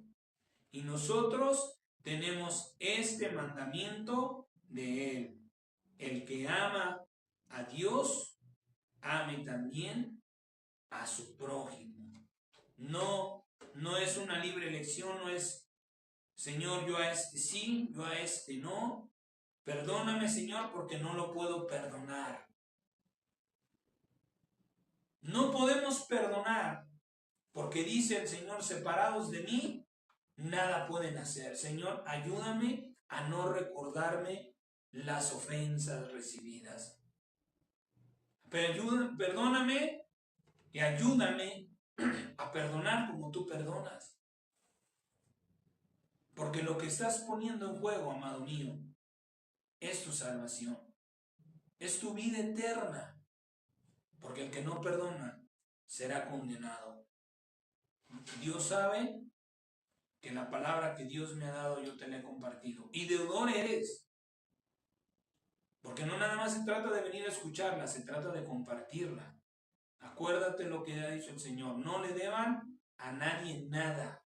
Y nosotros tenemos este mandamiento de Él: el que ama a Dios, ame también a su prójimo. No es una libre elección, no es, Señor, yo a este sí, yo a este no. Perdóname, Señor, porque no lo puedo perdonar. No podemos perdonar, porque dice el Señor, separados de mí, nada pueden hacer. Señor, ayúdame a no recordarme las ofensas recibidas. Pero perdóname y ayúdame a perdonar como tú perdonas. Porque lo que estás poniendo en juego, amado mío, es tu salvación, es tu vida eterna. Porque el que no perdona será condenado. Dios sabe que la palabra que Dios me ha dado yo te la he compartido. Y deudor eres. Porque no nada más se trata de venir a escucharla, se trata de compartirla. Acuérdate lo que ha dicho el Señor. No le deban a nadie nada.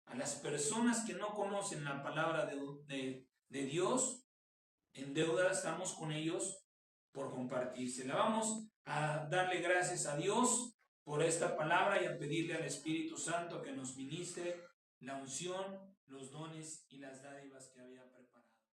A las personas que no conocen la palabra de Dios, en deuda estamos con ellos por compartírsela. Vamos a darle gracias a Dios por esta palabra y a pedirle al Espíritu Santo que nos ministre la unción, los dones y las dádivas que había preparado.